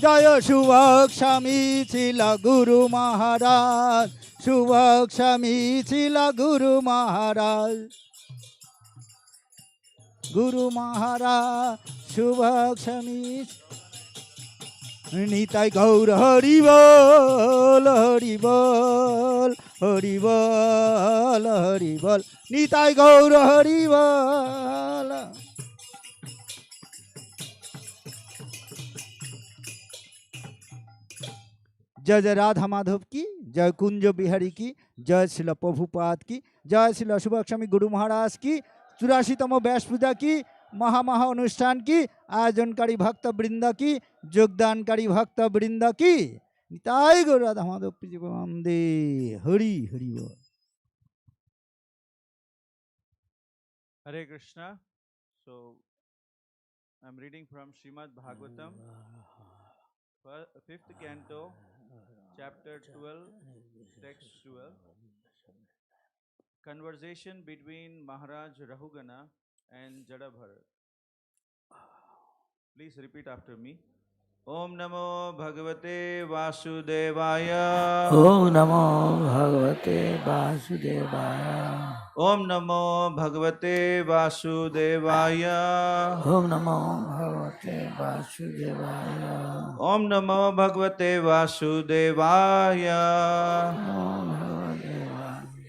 জয় সুভগ স্বামী ছিল গুরু মহারাজ, সুভগ স্বামী ছিল গুরু মহারাজ, গুরু মহারাজ সুভগ স্বামী। নিতাই গৌর হরি বল, হরি বল, হরি বল, হরি বল, নিতাই গৌর হরি বল। जय जय राधा माधव की, जय कुंज बिहारी की, जय श्रील प्रभुपाद की, जय श्रील सुभाग स्वामी गुरु महाराज की, 84तम व्यास पूजा की महा अनुष्ठान की आयोजनकारी भक्त वृंद की, योगदानकारी भक्त वृंद की, निताय गौर राधा माधव वंदे। हरि हरि बोल। Hare Krishna. So I'm reading from Srimad Bhagavatam, 5th canto, chapter 12, text 12. Conversation between Maharaj Rahugana and Jadabharat. Please repeat after me. Om Namo Bhagavate Vasudevaya. Om Namo Bhagavate Vasudevaya. Om Namo Bhagavate Vasudevaya. Om Namo Bhagavate Vasudevaya. Om Namo Bhagavate Vasudevaya. Om Bhagavate Vasudevaya.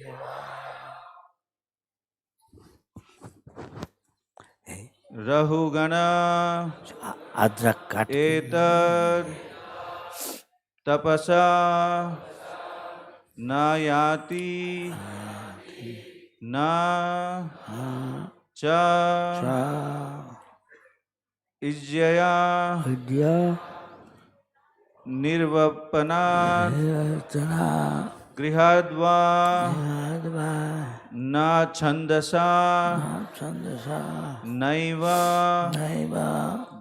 Rahugana Adrakat etad tapasa nayati na cha ijjaya Vidya nirvapanat Nirvana grihadva Yadva na chandasa Chandasa naiva Naiva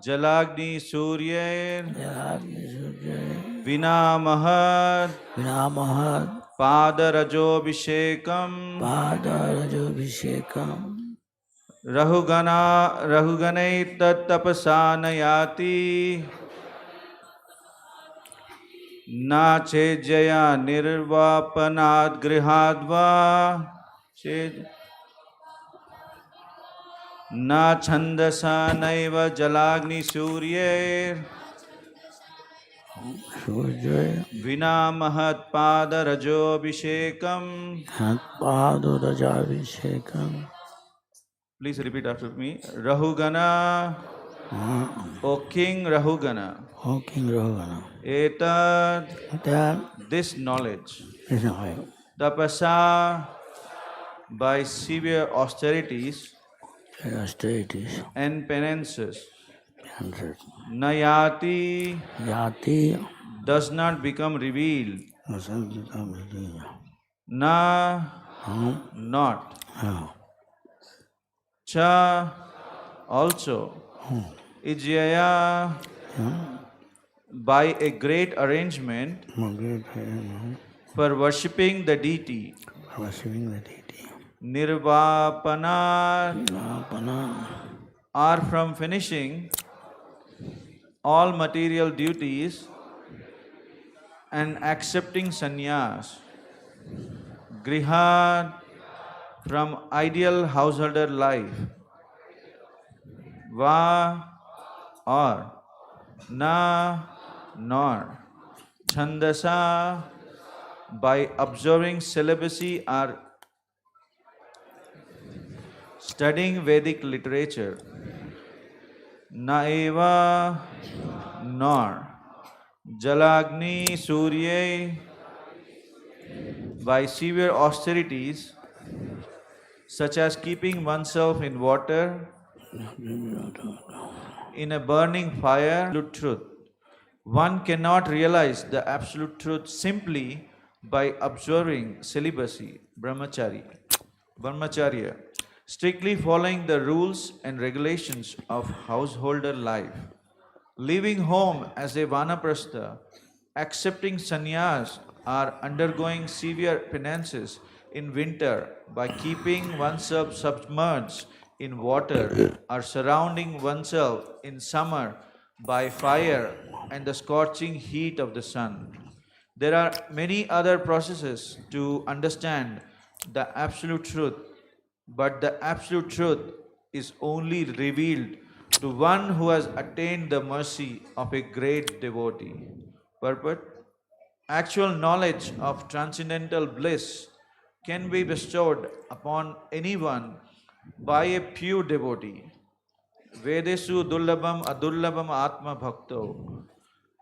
jalagni surya Yadvi Sujya vinamahat Vinamahat padarajobhishekam Padarajobhishekam rahuganai tattapasanayati na chejaya nirvapanad grihadva na chandasa naiva jalagni surya Sujya vinamahat padarajobhishekam. Padarajobhishekam. Please repeat after me. Rahugana, O King Rahugana. O King Rahugana. Etad, That this knowledge. is not Tapasa, by severe austerities austerities and penances. and Nayati, Yati does not become revealed. doesn't become revealed. Na, not. Cha, also. Ijaya, by a great arrangement for worshipping the deity. Worshipping the deity. Nirvapana, are from finishing all material duties and accepting sannyas. Grihat, from ideal householder life. Va, or. Na, nor. Chandasa, by observing celibacy or studying Vedic literature. Naeva, nor. Jalagni Surya, by severe austerities such as keeping oneself in water, in a burning fire, absolute truth. One cannot realize the absolute truth simply by observing celibacy, brahmacharya, strictly following the rules and regulations of householder life, leaving home as a vanaprastha, accepting sannyas, or undergoing severe penances in winter by keeping oneself submerged in water, or surrounding oneself in summer by fire and the scorching heat of the sun. There are many other processes to understand the absolute truth, but the absolute truth is only revealed to one who has attained the mercy of a great devotee. Purport: actual knowledge of transcendental bliss can be bestowed upon anyone by a pure devotee. Vedesu dullabam adullabam atma bhakto.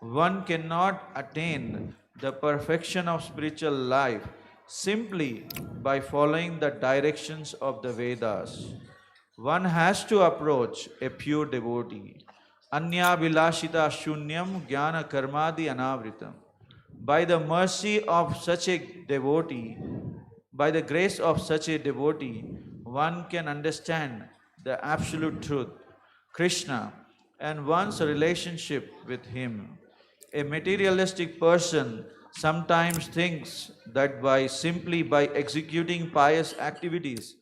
One cannot attain the perfection of spiritual life simply by following the directions of the Vedas. One has to approach a pure devotee. Anya vilashita shunyam jnana karmadi anavritam. By the mercy of such a devotee, by the grace of such a devotee, one can understand the absolute truth, Krishna, and one's relationship with Him. A materialistic person sometimes thinks that by executing pious activities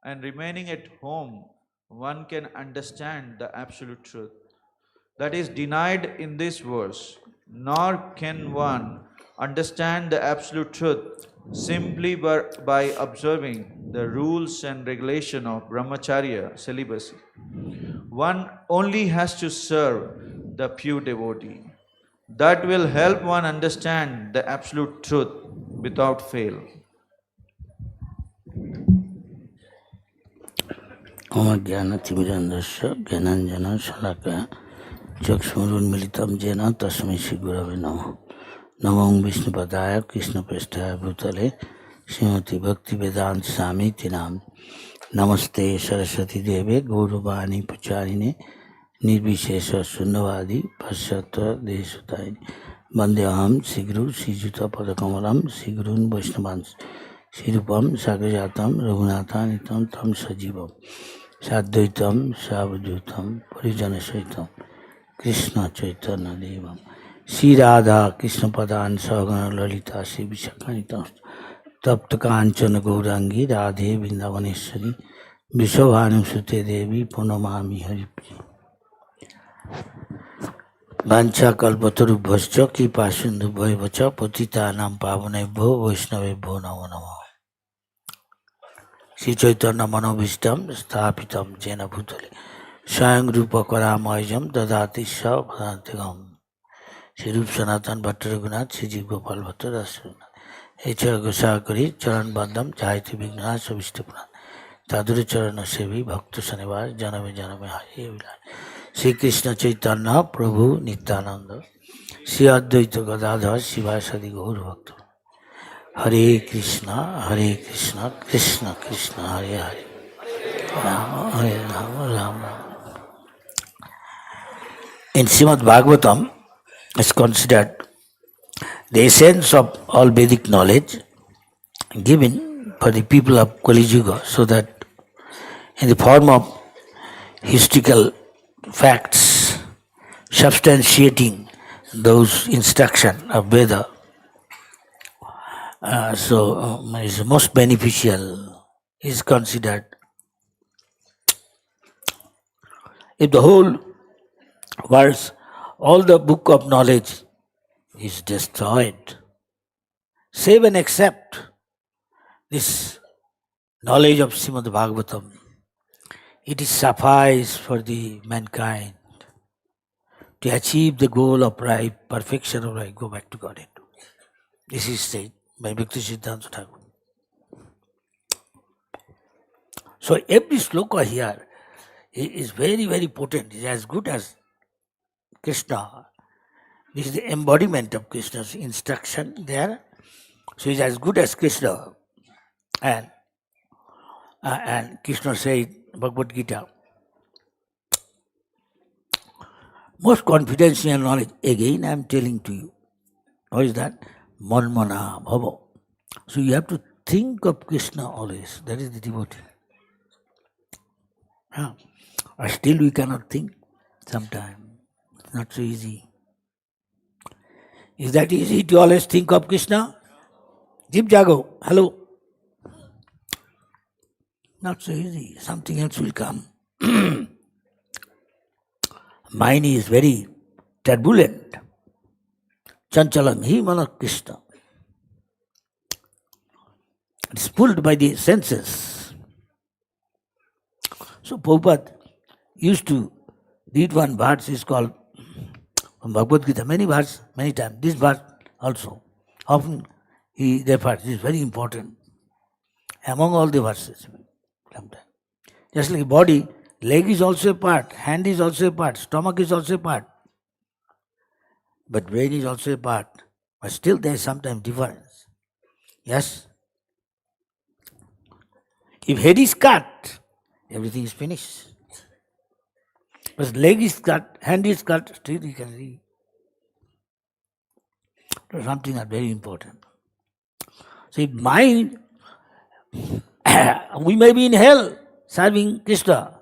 and remaining at home, one can understand the absolute truth. That is denied in this verse. Nor can one understand the absolute truth simply by observing the rules and regulation of brahmacharya, celibacy. One only has to serve the pure devotee. That will help one understand the absolute truth without fail. Om Jnana Timirandasya Jnananjana Shalakaya Chakshmurunmilitam Jena Tasmai Shri Gurave Namo Namo Vishnupadaya Krishna Prasthaya Bhutale Srimati Bhakti Vedanta Swami Tinam Namaste Saraswati Deve Gauruvani Pacharine Nirvishesha Sunnavadi Pasyatra Desutaini Bandhyaham Siguru Sijuta Padakamalam Sigurun Vaishnavans Sirupam Sagrajatam Raghunatanitam Tam Sajivam Sadvaitam Savajutam Parijana Saitam Krishna Chaitanya Devam Sri Radha Krishna Padan Sahagana Lalita Sri Vishakanitam Tapta Kanchana Gaurangi Radhe Vrindavaneshwari Vishavanu Sute Devi Punamami Haripriya Vancha Kalpatarubhascha Kripa Sindhu Bhaivacha Patitanam Pavanebhyo Vaishnavebhyo Namo Namo Sri Chaitanya Manobhishtam Sthapitam Jena Bhutale Swayam Rupa Karamayam Dadati Bhadantigam Sri Rup Sanatan Bhatta Raghunath Sri Jeev Gopal Bhatta Rasuna Echar Gosakari Charan Bandham Jayati Vigna Savishtapuran Tadura Charana Sevi Bhakta Sanivas Janame Janame Hari Vilay Sri Krishna Chaitanya Prabhu Nityananda Sri Advaita Gadadhar Sivasadi Gaur Bhakta Hare Krishna, Krishna Krishna, Hare Hare, Rama Hare Rama, Rama Rama. In Srimad Bhagavatam, is considered the essence of all Vedic knowledge given for the people of Kali Yuga, so that in the form of historical facts substantiating those instructions of Veda, is most beneficial, is considered. If the whole world, all the book of knowledge is destroyed, save and accept this knowledge of Srimad Bhagavatam, it is suffice for the mankind to achieve the goal of perfection of life, go back to Godhead. This is said by Bhakti Siddhanta Thakur. So every sloka here is very, very potent. It is as good as Krishna. This is the embodiment of Krishna's instruction there. So it is as good as Krishna. And Krishna said, Bhagavad Gita, most confidential knowledge, again I am telling to you. What is that? Manmana bhava. So you have to think of Krishna always. That is the devotee. Or still we cannot think sometimes. It's not so easy. Is that easy to always think of Krishna? Jib Jago, hello. Not so easy. Something else will come. Mind is very turbulent. Chanchalam hi mana Krishna. It's pulled by the senses. So Prabhupada used to read one verse, is called from Bhagavad Gita, many verses, many times. This verse also. Often he refers, this is very important. Among all the verses. Sometimes. Just like body, leg is also a part, hand is also a part, stomach is also a part. But brain is also a part. But still there is sometimes difference. Yes? If head is cut, everything is finished. But leg is cut, hand is cut, still you can see. So something are very important. So if mind, we may be in hell serving Krishna.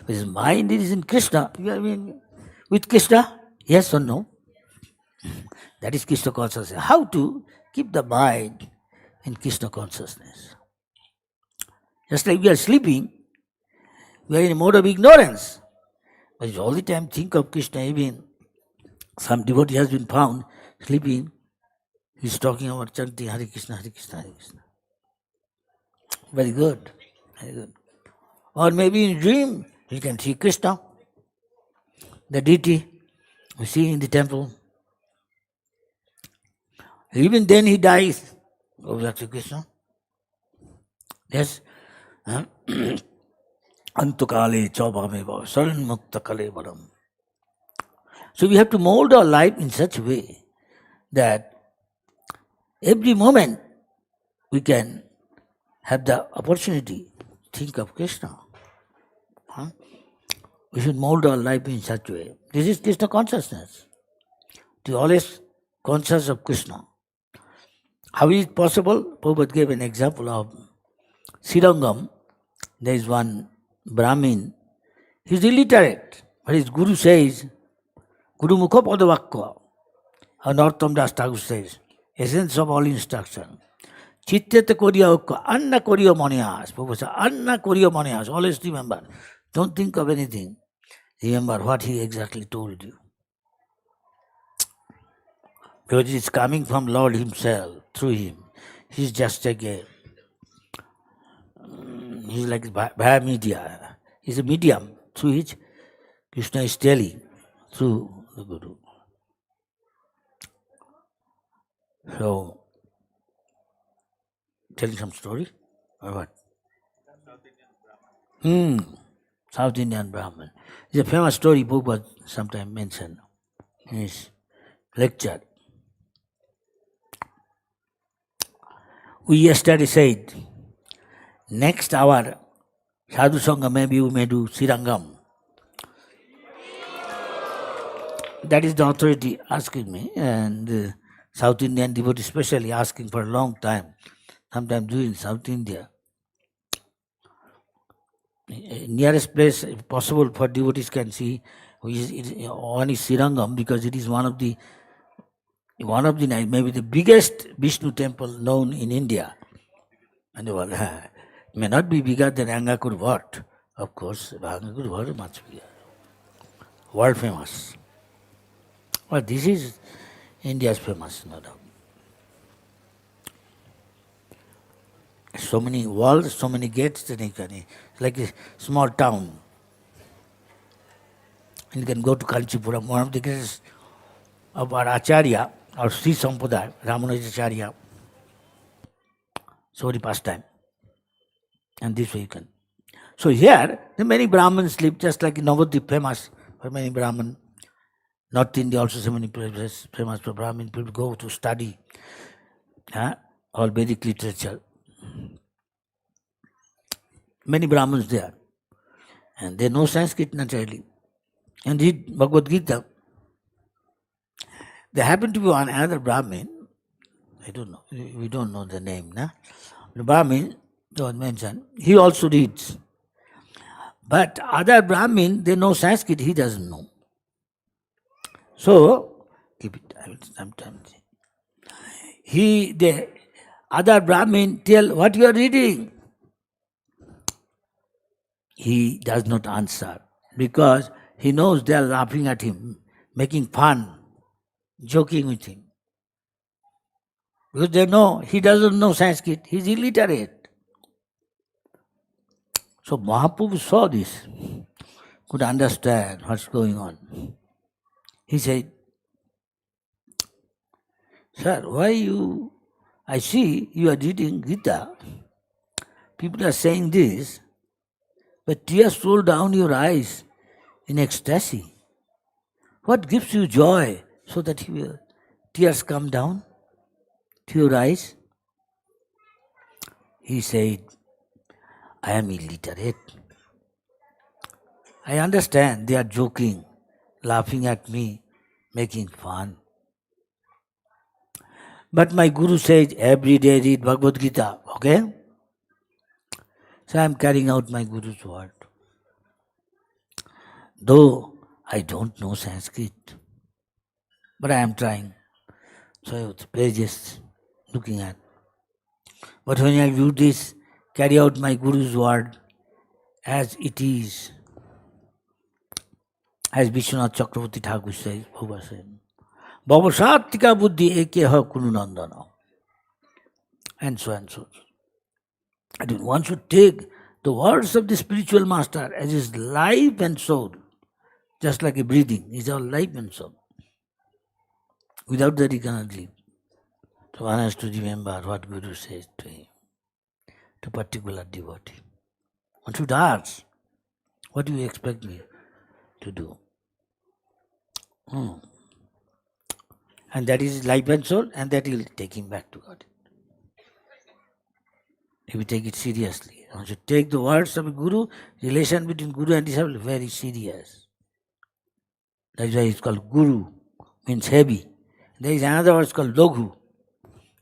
But his mind is in Krishna. You are with Krishna? Yes or no? That is Krishna consciousness. How to keep the mind in Krishna consciousness? Just like we are sleeping, we are in a mode of ignorance. But all the time think of Krishna. Even some devotee has been found sleeping. He's talking about chanting Hare Krishna, Hare Krishna, Hare Krishna. Very good. Very good. Or maybe in dream, you can see Krishna, the deity, we see in the temple. Even then he dies. Oh, that's Krishna. Yes. Antukale chaubhameva saran mukta kale varam. So we have to mold our life in such a way that every moment we can have the opportunity to think of Krishna. We should mold our life in such a way. This is Krishna consciousness. To be always conscious of Krishna. How is it possible? Prabhupada gave an example of Srirangam. There is one Brahmin. He is illiterate. But his Guru says, Guru Mukha Padavakya. How Narottam Das Thakur says, essence of all instruction. Chittete Koriya Ukka, Anna Koriya Maniyas. Prabhupada says, Anna Koriya Maniyas. Always remember. Don't think of anything. Remember what he exactly told you. Because it is coming from Lord himself, through him. He's just like he's like via media. He's a medium through which Krishna is telling through the Guru. So, telling some story or what? South Indian Brahmin. It's a famous story Prabhupada sometimes mentioned in his lecture. We yesterday said, next hour, Sadhu Sangha, maybe we may do Srirangam. That is the authority asking me, and South Indian devotee especially asking for a long time, sometimes doing South India. Nearest place, if possible, for devotees can see, one is Srirangam, because it is one of the maybe the biggest Vishnu temple known in India. And the world may not be bigger than Angakur Wat. Of course, Angakur Wat is much bigger. World famous. But this is India's famous, no doubt. So many walls, so many gates, then you can, it's like a small town. And you can go to Kanchipuram, one of the greatest of our Acharya, or Sri Sampradaya, Ramanujacharya. Sorry, past time. And this way you can. So here, the many Brahmins live, just like in Navadvip, famous for many Brahmin. North India also so many places famous for Brahmin. People go to study all Vedic literature. Many Brahmins there. And they know Sanskrit naturally. And read Bhagavad Gita. There happened to be one another Brahmin. I don't know. We don't know the name. Nah? The Brahmin, don't mention, he also reads. But other Brahmin, they know Sanskrit, he doesn't know. So, keep it, I will sometimes. The other Brahmin tell, what you are reading? He does not answer because he knows they are laughing at him, making fun, joking with him. Because they know he doesn't know Sanskrit, he's illiterate. So Mahaprabhu saw this, could understand what's going on. He said, Sir, I see you are reading Gita. People are saying this, but tears roll down your eyes in ecstasy. What gives you joy so that tears come down to your eyes? He said, I am illiterate. I understand they are joking, laughing at me, making fun. But my Guru says every day read Bhagavad Gita, okay? So I am carrying out my Guru's word. Though I don't know Sanskrit, but I am trying. So it's just looking at. But when I do this, carry out my Guru's word as it is, as Vishwanath Chakravarti Thakur says, Bhava says, Bhavasatika buddhi ekeha kununandana. And so and so. And one should take the words of the spiritual master as his life and soul, just like a breathing, is our life and soul. Without that he cannot live. So one has to remember what Guru says to him, to particular devotee. One should ask, what do you expect me to do? And that is his life and soul, and that will take him back to God. If we take it seriously, one should take the words of a Guru, relation between Guru and disciple, very serious. That is why it's called Guru, means heavy. There is another word called Loghu.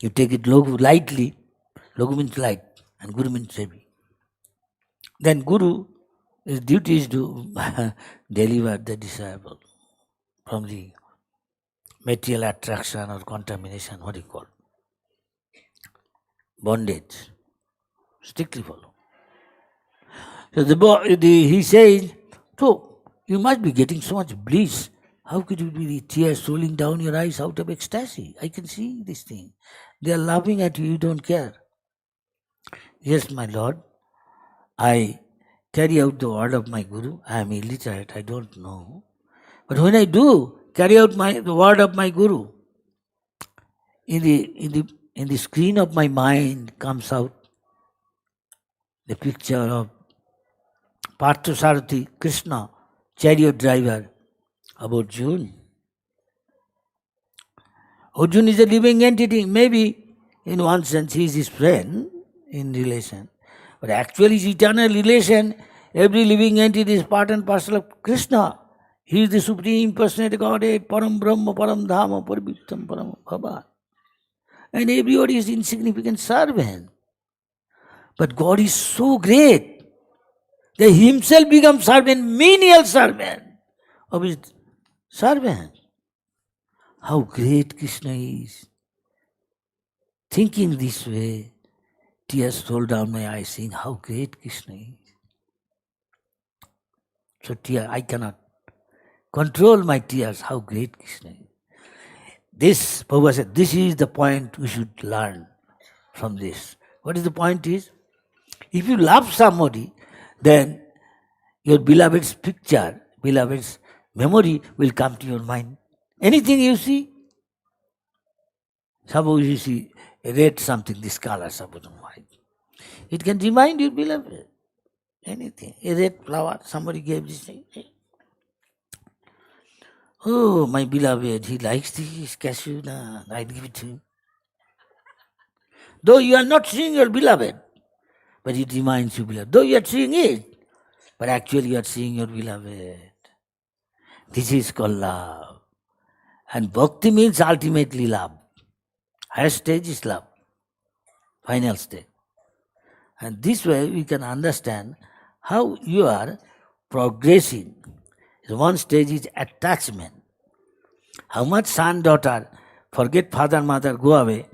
You take it Loghu lightly, Loghu means light, and Guru means heavy. Then Guru, his duty is to deliver the disciple from the material attraction or contamination, what do you call it? Bondage. Strictly follow. So he says, so you must be getting so much bliss. How could you be the tears rolling down your eyes out of ecstasy? I can see this thing. They are laughing at you, you don't care. Yes, my Lord, I carry out the word of my Guru. I am illiterate, I don't know. But when I do carry out the word of my Guru, in the screen of my mind comes out the picture of Parthasarathi, Krishna, chariot driver, of Arjuna. Arjuna is a living entity. Maybe in one sense he is his friend in relation. But actually his eternal relation, every living entity is part and parcel of Krishna. He is the Supreme Personality Godhead, Param Brahma, Param Dhama, Parivittam, Param Bhava. And everybody is insignificant servant. But God is so great that he himself becomes servant, menial servant of his servant. How great Krishna is. Thinking this way, tears roll down my eyes, saying how great Krishna is. So I cannot control my tears, how great Krishna is. This, Prabhupada said, this is the point we should learn from this. What is the point is? If you love somebody, then your beloved's picture, beloved's memory will come to your mind. Anything you see, suppose you see red something, this color, suppose white. It can remind your beloved. Anything. A red flower, somebody gave this thing. Oh, my beloved, he likes this cashew, I'll give it to him. Though you are not seeing your beloved, but it reminds you, beloved. Though you are seeing it, but actually you are seeing your beloved. This is called love. And bhakti means ultimately love. Highest stage is love. Final stage. And this way we can understand how you are progressing. One stage is attachment. How much son, daughter, forget father, mother, go away.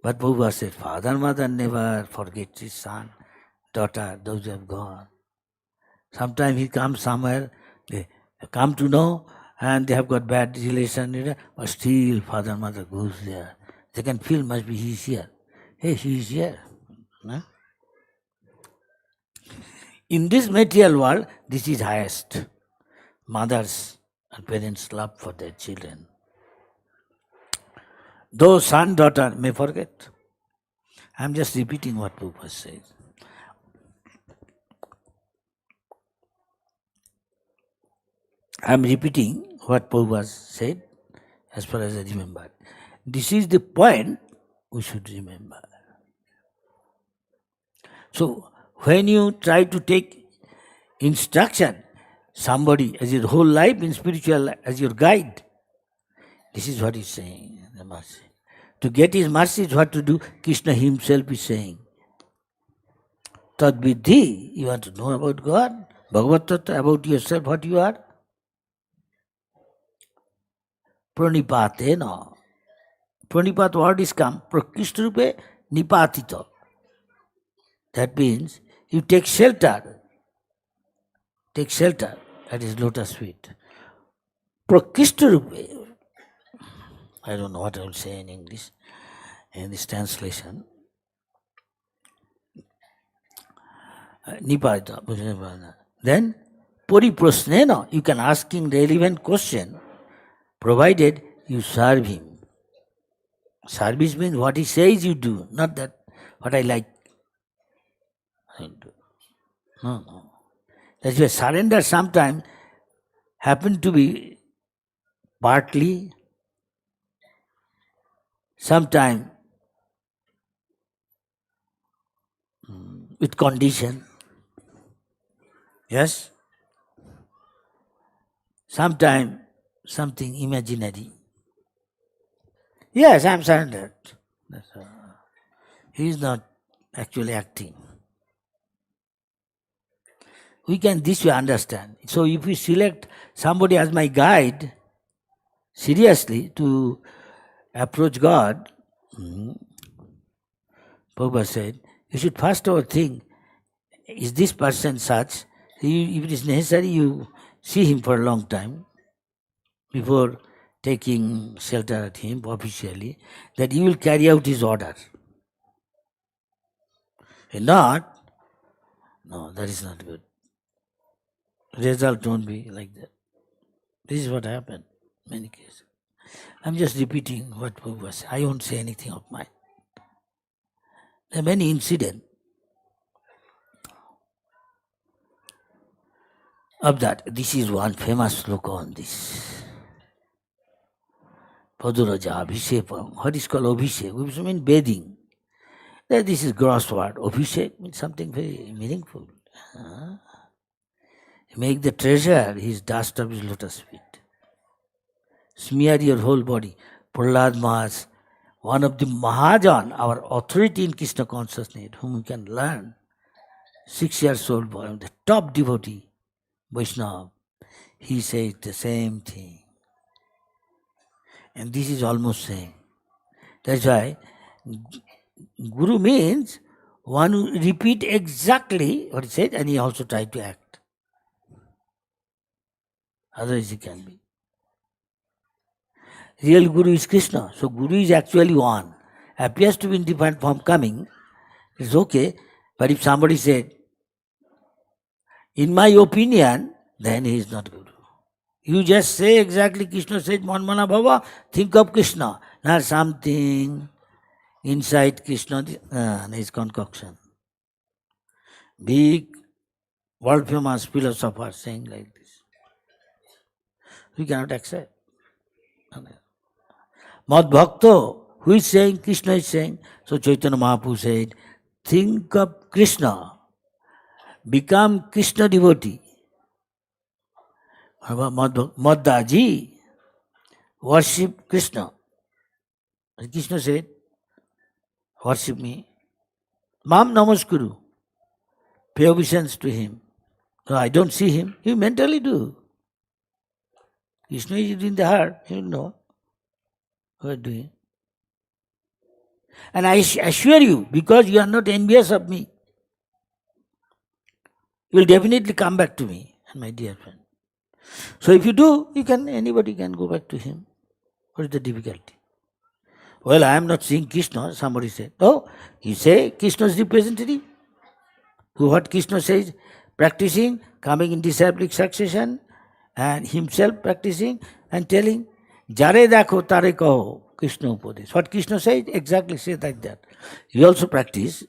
But Prabhupada said, father, mother never forget his son, daughter, those who have gone. Sometimes he comes somewhere, they come to know, and they have got bad relation, but still father, mother goes there. They can feel must be he is here. Hey, he is here. No? In this material world, this is highest. Mothers and parents' love for their children. Though son, daughter may forget. I am just repeating what Prabhupada says. I am repeating what Prabhupada said as far as I remember. This is the point we should remember. So, when you try to take instruction, somebody as your whole life in spiritual life, as your guide, this is what he's saying, the mercy. To get his mercy is what to do. Krishna himself is saying. Tad vidhi, you want to know about God, Bhagavad Tattva, about yourself, what you are? Pranipatena. Pranipat word is come, prakishtarupe nipatita. That means you take shelter. Take shelter at his lotus feet. Prakishtarupe. I don't know what I will say in English, in this translation. Nipatita. Then, pariprasnena, you can ask him relevant question, provided you serve him. Service means what he says you do, not that what I like. I do. No. That's why surrender sometimes happen to be partly, sometimes with condition. Yes? Sometimes something imaginary. Yes, I am surrendered. He is not actually acting. We can this way understand. So if we select somebody as my guide, seriously, to approach God, Prabhupada said, you should first of all think, is this person such? If it is necessary, you see him for a long time before taking shelter at him officially, that you will carry out his order. If not, no, that is not good. Result won't be like that. This is what happened in many cases. I'm just repeating what Prabhupada said. I won't say anything of mine. There are many incidents of that. This is one famous sloka on this. Paduraja, Abhishekam. What is called Abhishek? Which means bathing. This is gross word. Abhishek means something very meaningful. Make the treasure his dust of his lotus feet. Smear your whole body. Prahlad Maharaj, one of the Mahajan, our authority in Krishna consciousness, whom we can learn. 6 years old boy, the top devotee, Vaishnava, he says the same thing. And this is almost same. That's why Guru means one who repeat exactly what he said and he also try to act. Otherwise he can be. Real Guru is Krishna. So Guru is actually one. Appears to be in different form coming. It's okay. But if somebody said, in my opinion, then he is not Guru. You just say exactly Krishna said, Manmana Bhava, think of Krishna. Not something inside Krishna, his concoction. Big, world famous philosopher saying like this. We cannot accept. Mad Bhakta, who is saying, Krishna is saying. So Chaitanya Mahaprabhu said, think of Krishna. Become Krishna devotee. Maddaji, worship Krishna. Krishna said, worship me. Mam namaskuru. Pay obeisance to him. No, I don't see him. You mentally do. Krishna is in the heart. You know what I'm doing. And I assure you, because you are not envious of me, you will definitely come back to me, my dear friend. So if you do, anybody can go back to him. What is the difficulty? Well, I am not seeing Krishna, somebody said. Oh, you say Krishna's representative? What Krishna says, practicing, coming in disciplic succession, and himself practicing and telling, Jare dakho tare kaho, Krishna Upadesh. What Krishna says, exactly say like that. He also practice.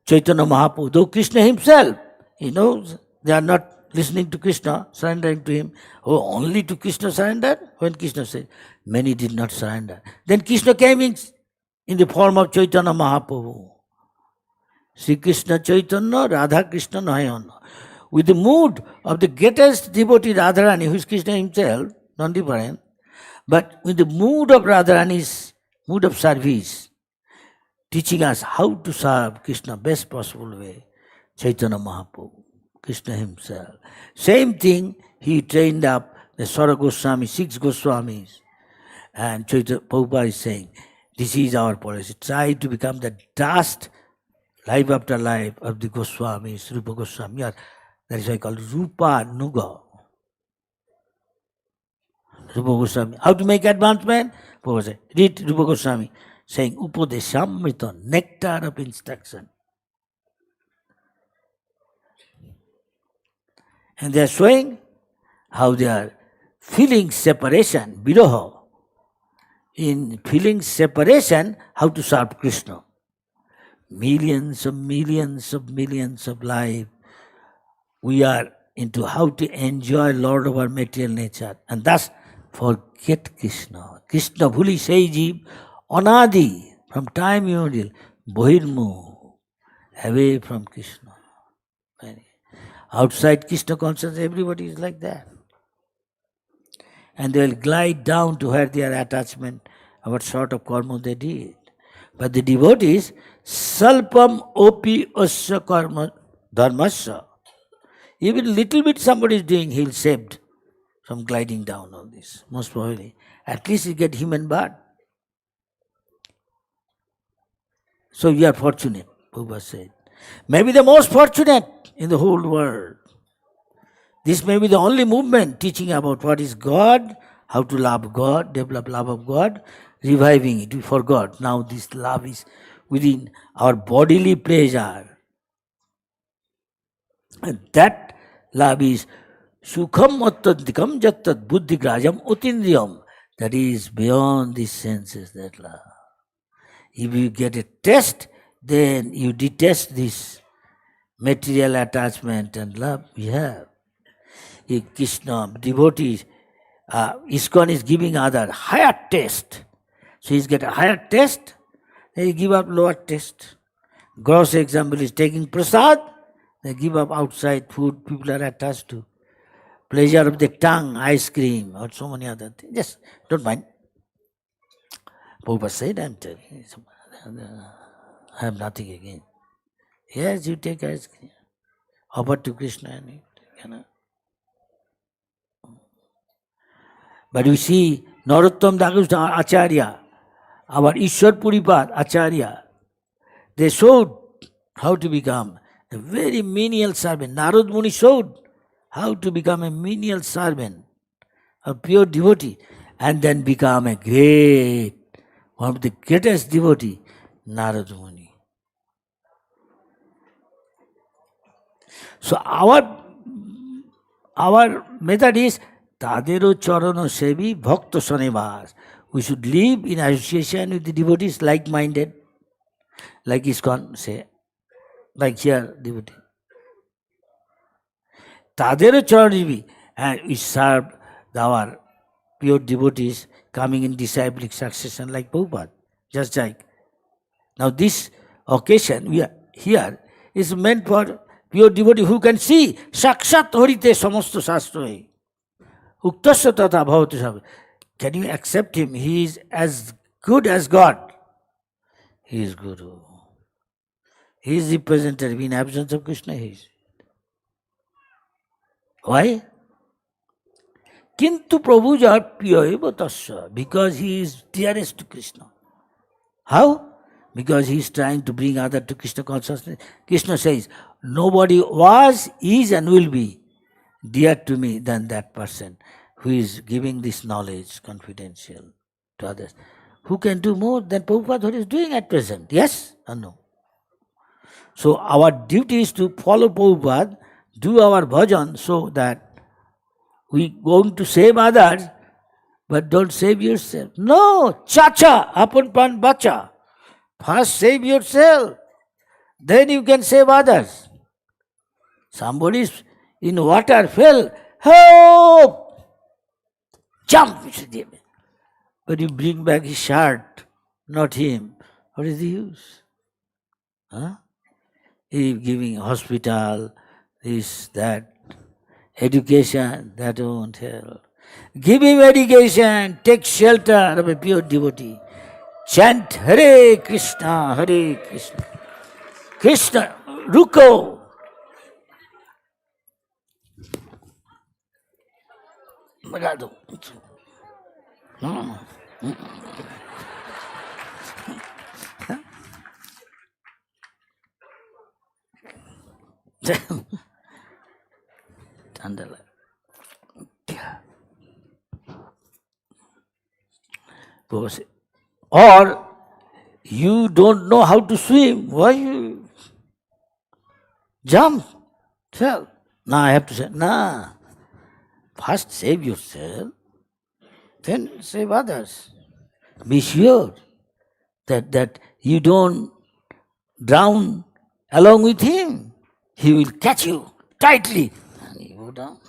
Chaitanya Mahaprabhu, though Krishna himself, he knows they are not listening to Krishna, surrendering to him. Oh, only to Krishna surrender? When Krishna said, many did not surrender. Then Krishna came in the form of Chaitanya Mahaprabhu. Sri Krishna Chaitanya, Radha Krishna Nayana. With the mood of the greatest devotee Radharani, who is Krishna himself, non-different, but with the mood of Radharani's mood of service, teaching us how to serve Krishna best possible way, Chaitanya Mahaprabhu, Krishna himself. Same thing, he trained up the Swara Goswami, 6 Goswamis, and Chaitanya Prabhupada is saying, this is our policy, try to become the dust, life after life, of the Goswamis, Rupa Goswami. That is why called Rupa Nuga. Rupa Goswami. How to make advancement? Read Rupa Goswami saying Upadeshamrita, nectar of instruction. And they are showing how they are feeling separation, Viroha. In feeling separation, how to serve Krishna. Millions of life. We are into how to enjoy Lord of our material nature. And thus forget Krishna. Krishna bhuli sei jeev anadi, from time immemorial, bohirmu, away from Krishna. Outside Krishna consciousness, everybody is like that. And they will glide down to where their attachment, what sort of karma they did. But the devotees, salpam opi asya karma dharmasya. Even little bit somebody is doing, he will saved from gliding down all this, most probably. At least he get human birth. So we are fortunate, Prabhupada said. Maybe the most fortunate in the whole world. This may be the only movement teaching about what is God, how to love God, develop love of God, reviving it for God. Now this love is within our bodily pleasure. And that love is sukham attadikam jattat buddhigrajam utindriyam. That is beyond these senses, that love. If you get a taste, then you detest this material attachment and love we have. If Krishna, devotees, ISKCON is giving other higher taste. So he's get a higher taste, then he give up lower taste. Gross example is taking prasad, they give up outside food people are attached to. Pleasure of the tongue, ice cream, or so many other things. Just don't mind. Prabhupada said, I'm telling you, I have nothing again. Yes, you take ice cream. Offer to Krishna and eat. But we see Narottam Das Acharya, our Ishwar Puripad Acharya, they showed how to become a very menial servant. Narad Muni showed how to become a menial servant, a pure devotee, and then become a great, one of the greatest devotee, Narad Muni. So our method is Tadero Charano Sevi Bhakta Sanevas. We should live in association with the devotees like-minded, like ISKCON say, like here devotee. Tadero Charanivi, and we serve our pure devotees coming in disciplic succession like Prabhupada, just like. Now this occasion we are here is meant for pure devotee who can see Sakshat Harite Samasto Shastra. Uktasya tata bhavati sabha. Can you accept him? He is as good as God. He is Guru. He is representative in absence of Krishna. He is. Why? Kintu Prabhuja Priya Tasya. Because he is dearest to Krishna. How? Because he is trying to bring other to Krishna consciousness. Krishna says, nobody was, is and will be dear to me than that person. who is giving this knowledge confidential to others. Who can do more than Prabhupada is doing at present? Yes or no? So our duty is to follow Prabhupada, do our bhajan so that we going to save others, but don't save yourself. No, chacha, apan pan bacha. First save yourself, then you can save others. Somebody is in water, fell, help! Jump! But you bring back his shirt, not him. What is the use? Huh? He giving hospital, this, that, education, that won't help. Give him education, take shelter of a pure devotee. Chant Hare Krishna, Hare Krishna. Krishna, Ruko. Magado. Or you don't know how to swim. Why you jump? Tell. Now I have to say, nah. First save yourself, then save others. Be sure that you don't drown along with him. He will catch you tightly and you go down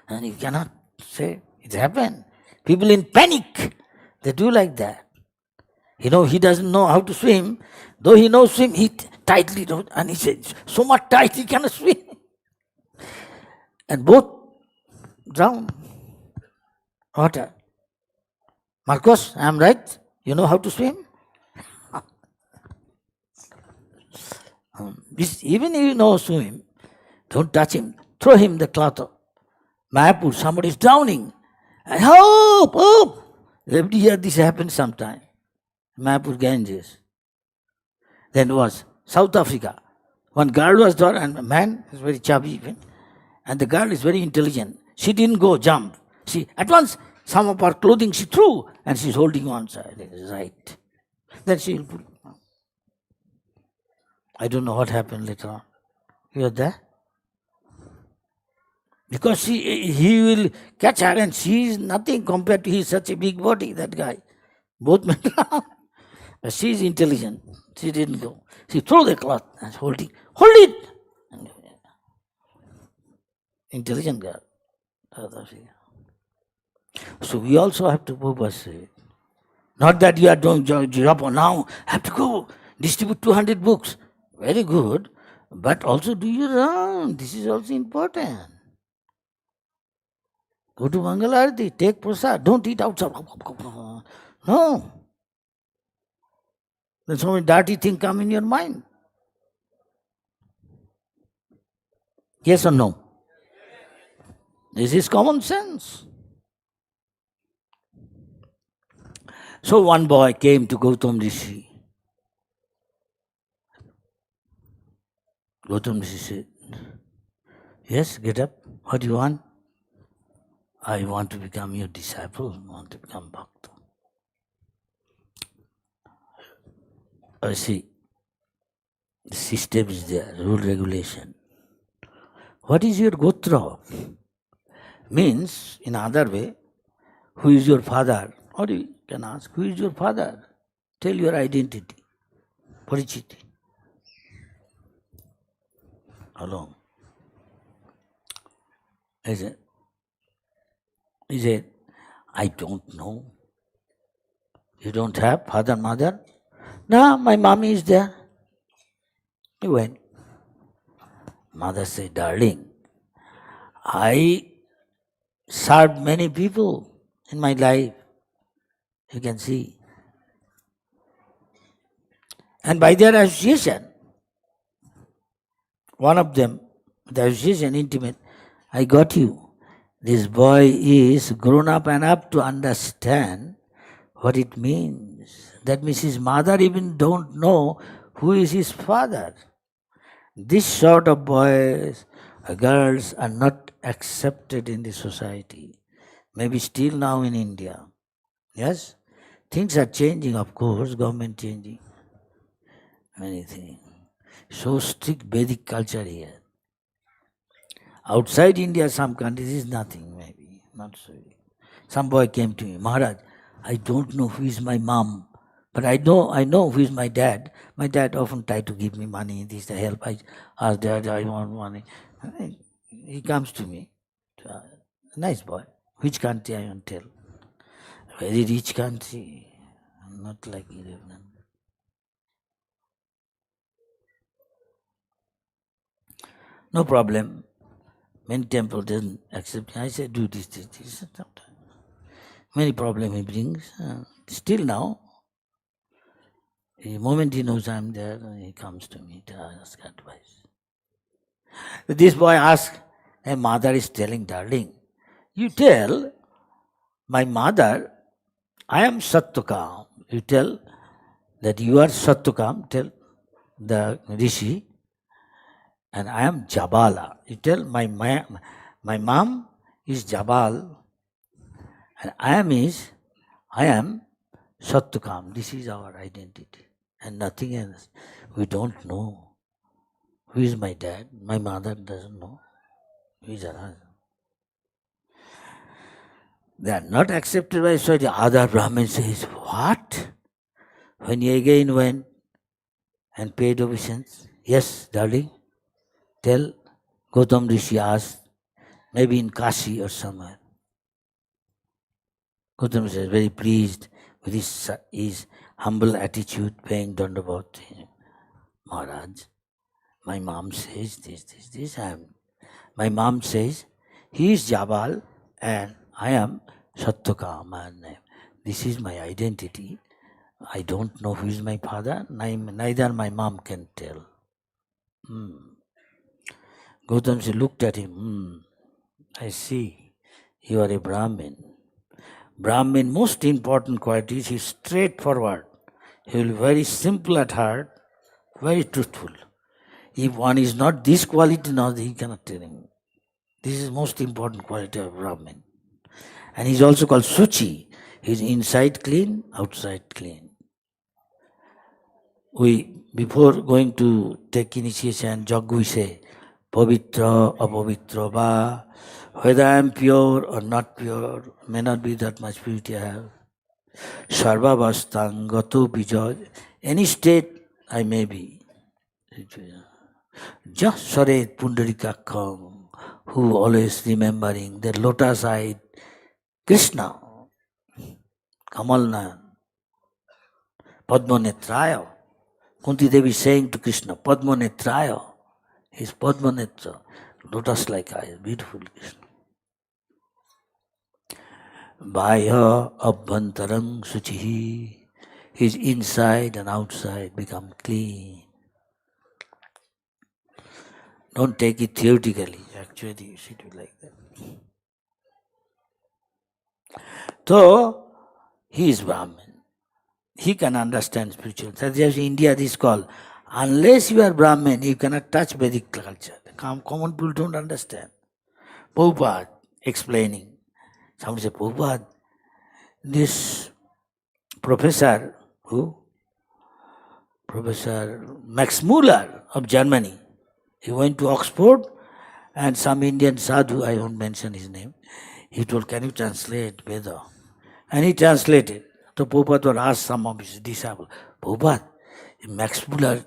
and you cannot say it happened. People in panic, they do like that. You know, he doesn't know how to swim. Though he knows swim, he tightly does, and he says, so much tight he cannot swim. And both drown. Water. Marcos, I am right? You know how to swim? Even if you know swim, don't touch him. Throw him the cloth. Mayapur, somebody is drowning. And help, help. Every year this happens sometime. Mayapur Ganges. Then was South Africa. One girl was there and a man is very chubby even. And the girl is very intelligent. She didn't go jump. She at once some of her clothing she threw and she's holding one side. Right. Then she will put. I don't know what happened later on. You are there? Because he will catch her and she is nothing compared to his such a big body, that guy. Both men. But she is intelligent. She didn't go. She threw the cloth and holding. Hold it! Intelligent girl. So we also have to purpose it. Not that you are doing job now, have to go distribute 200 books. Very good. But also do your own. This is also important. Go to Mangalarti, take prasad. Don't eat outside. No. Then so many dirty things come in your mind. Yes or no? This is common sense. So one boy came to Gautam Rishi. Gautam Rishi said, yes, get up. What do you want? I want to become your disciple. I want to become Bhakta. I see. The system is there, rule regulation. What is your gotra? Means, in other way, who is your father? Or you can ask, who is your father? Tell your identity. Parichiti. Alone. Is it? I don't know. You don't have father, mother? No, my mommy is there. He went. Mother said, darling, I served many people in my life. You can see. And by their association, one of them, the association intimate, I got you. This boy is grown up enough to understand what it means. That means his mother even don't know who is his father. This sort of boys, girls are not accepted in the society. maybe still now in India. Yes? Things are changing, of course, government changing. Many things. So strict Vedic culture here. Outside India, some countries is nothing, maybe. Not so. Some boy came to me, Maharaj, I don't know who is my mom, but I know who is my dad. My dad often tried to give me money, this to help. I asked Dad, I want money. He comes to me. Nice boy. Which country I want to tell? Very rich country. Not like Iran. No problem. Many temple doesn't accept. I said, do this. Sometimes. Many problem he brings. Still now, the moment he knows I'm there, he comes to me to ask advice. This boy asked, a mother is telling, darling, you tell my mother, I am Satyakam. You tell that you are Satyakam, tell the Rishi, and I am Jabala. You tell my mom is Jabal, and I am Satyakam. This is our identity, and nothing else. We don't know who is my dad. My mother doesn't know who is her. They are not accepted by society. Other Brahmin says, what? When he again went and paid obeisance, yes, darling, tell Gautam Rishi asked, maybe in Kashi or somewhere. Gautam Rishi is very pleased with his humble attitude, paying Dandavat. Maharaj, my mom says this. My mom says, he is Jabal and I am Satyakam, and this is my identity. I don't know who is my father, neither my mom can tell. Gautam Rishi looked at him. I see, you are a Brahmin. Brahmin, most important quality is he is straightforward. He will be very simple at heart, very truthful. If one is not this quality now, he cannot tell him. This is most important quality of Brahmin. And he is also called Suchi. He is inside clean, outside clean. Before going to take initiation, Jaggu, we say, Pavitra, Apavitra, Va. Whether I am pure or not pure, may not be that much purity I have. Sarvavastang, Gato Bijay, any state I may be. Just Saret Pundarikakam, who always remembering the lotus-eyed Krishna, Kamalnayan, Padmanetraya. Kunti Devi saying to Krishna, Padmanetraya, his Padmanetra, lotus-like eyes, beautiful Krishna. Bhaya Abhantaram Suchihi, his inside and outside become clean. Don't take it theoretically, actually you should be like that. So, he is Brahmin. He can understand spiritual. That's just India this called. Unless you are Brahmin, you cannot touch Vedic culture. Common people don't understand. Prabhupada explaining. Somebody said, Prabhupada, this professor, who? Professor Max Muller of Germany. He went to Oxford and some Indian sadhu, I won't mention his name, he told, can you translate Veda? And he translated. So Prabhupada would ask some of his disciples, Prabhupada, Max Muller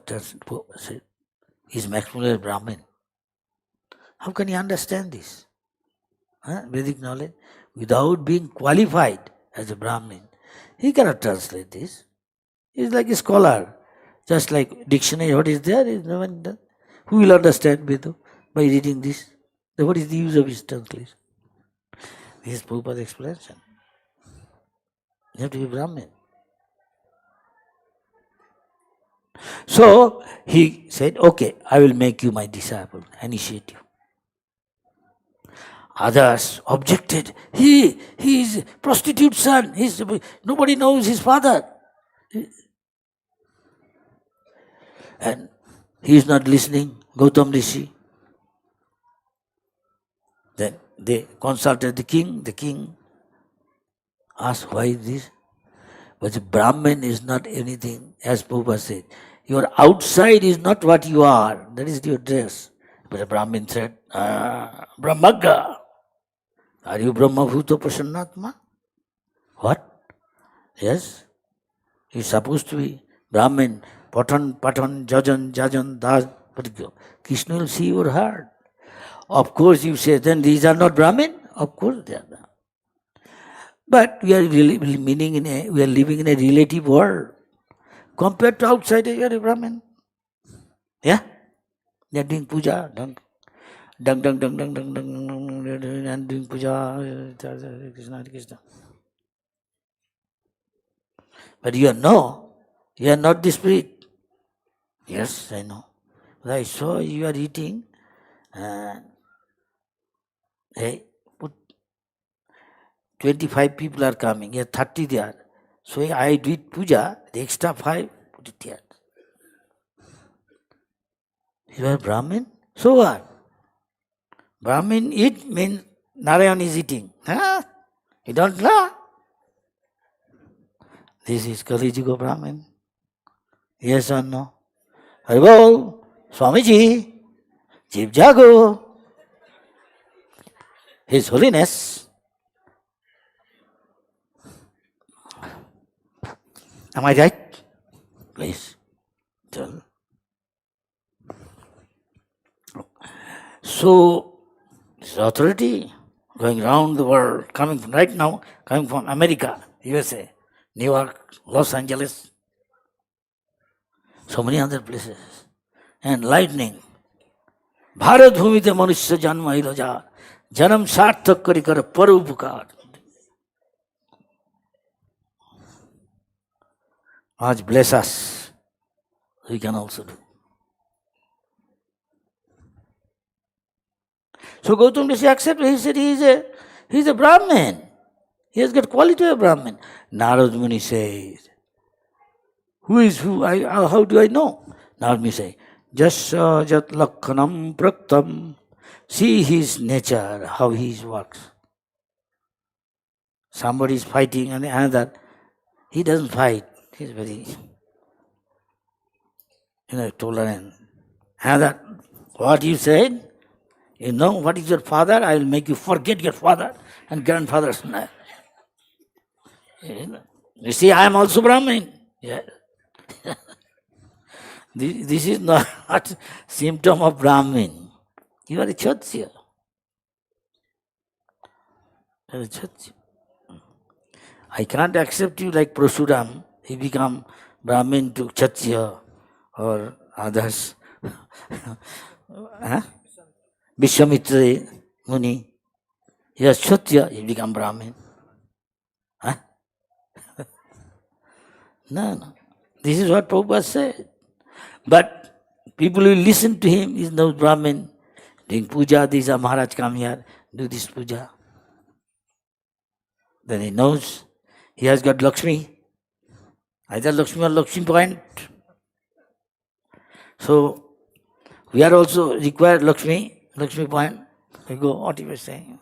said, is Max Muller Brahmin? How can he understand this? Vedic knowledge? Without being qualified as a Brahmin, he cannot translate this. He is like a scholar. Just like dictionary, what is there is no one done. Who will understand Veda by reading this? Then what is the use of his translation? This is Prabhupada's explanation. You have to be Brahmin. So he said, okay, I will make you my disciple, initiate you. Others objected. He is prostitute son. Nobody knows his father. And he is not listening. Gautam Rishi. Then they consulted the king. The king Ask why this? But Brahmin is not anything, as Prabhupada said. Your outside is not what you are. That is your dress. But a Brahmin said, Brahmagga. Are you Brahmabhuta Prasannatma? What? Yes. You're supposed to be Brahmin. Patan, jajan, das. But Krishna will see your heart. Of course, you say, then these are not Brahmin? Of course they are not. But we are living in a relative world. Compared to outside, you are a Brahmin. Yeah? They are doing puja. And doing puja. Krishna. But you are not the spirit. Yes, I know. But I saw you are eating. Hey, put 25 people are coming. Here 30 there. So I did puja. The extra 5, put it here. You are Brahmin? So what? Brahmin eat means Narayan is eating. Huh? You don't know? This is Kali Yuga Brahmin. Yes or no? Haribol, Swamiji, Jiv Jago, His Holiness. Am I right? Please tell. So, this authority going around the world, coming from America, USA, New York, Los Angeles, so many other places, enlightening. Bharat भूमिते मनुष्य जन्म हिल जा जन्म सार्थक करी कर परोपकार. आज bless us, we can also do. So Gautam Rishi accepted. He said he's a Brahmin. He has got quality of a Brahmin. Narad Muni says, who is who? How do I know? Narad Muni says, Jasya Jat Lakhanam Praktam. See his nature, how he works. Somebody is fighting and another, he doesn't fight. He's very, tolerant. Another, what you said? You know what is your father? I will make you forget your father and grandfather's name. You see, I am also Brahmin. Yeah. This is not symptom of Brahmin. You are a Kshatriya. You are a Kshatriya. I can't accept you like Prasuram. He become Brahmin to Kshatriya or others. Huh? Vishwamitra Muni, he was Kshatriya, he became Brahmin. Huh? No. This is what Prabhupada said. But people will listen to him, he's no Brahmin. Doing puja, these are Maharaj, come here, do this puja. Then he knows he has got Lakshmi. Either Lakshmi or Lakshmi point. So we are also required Lakshmi point. We go, what he was saying.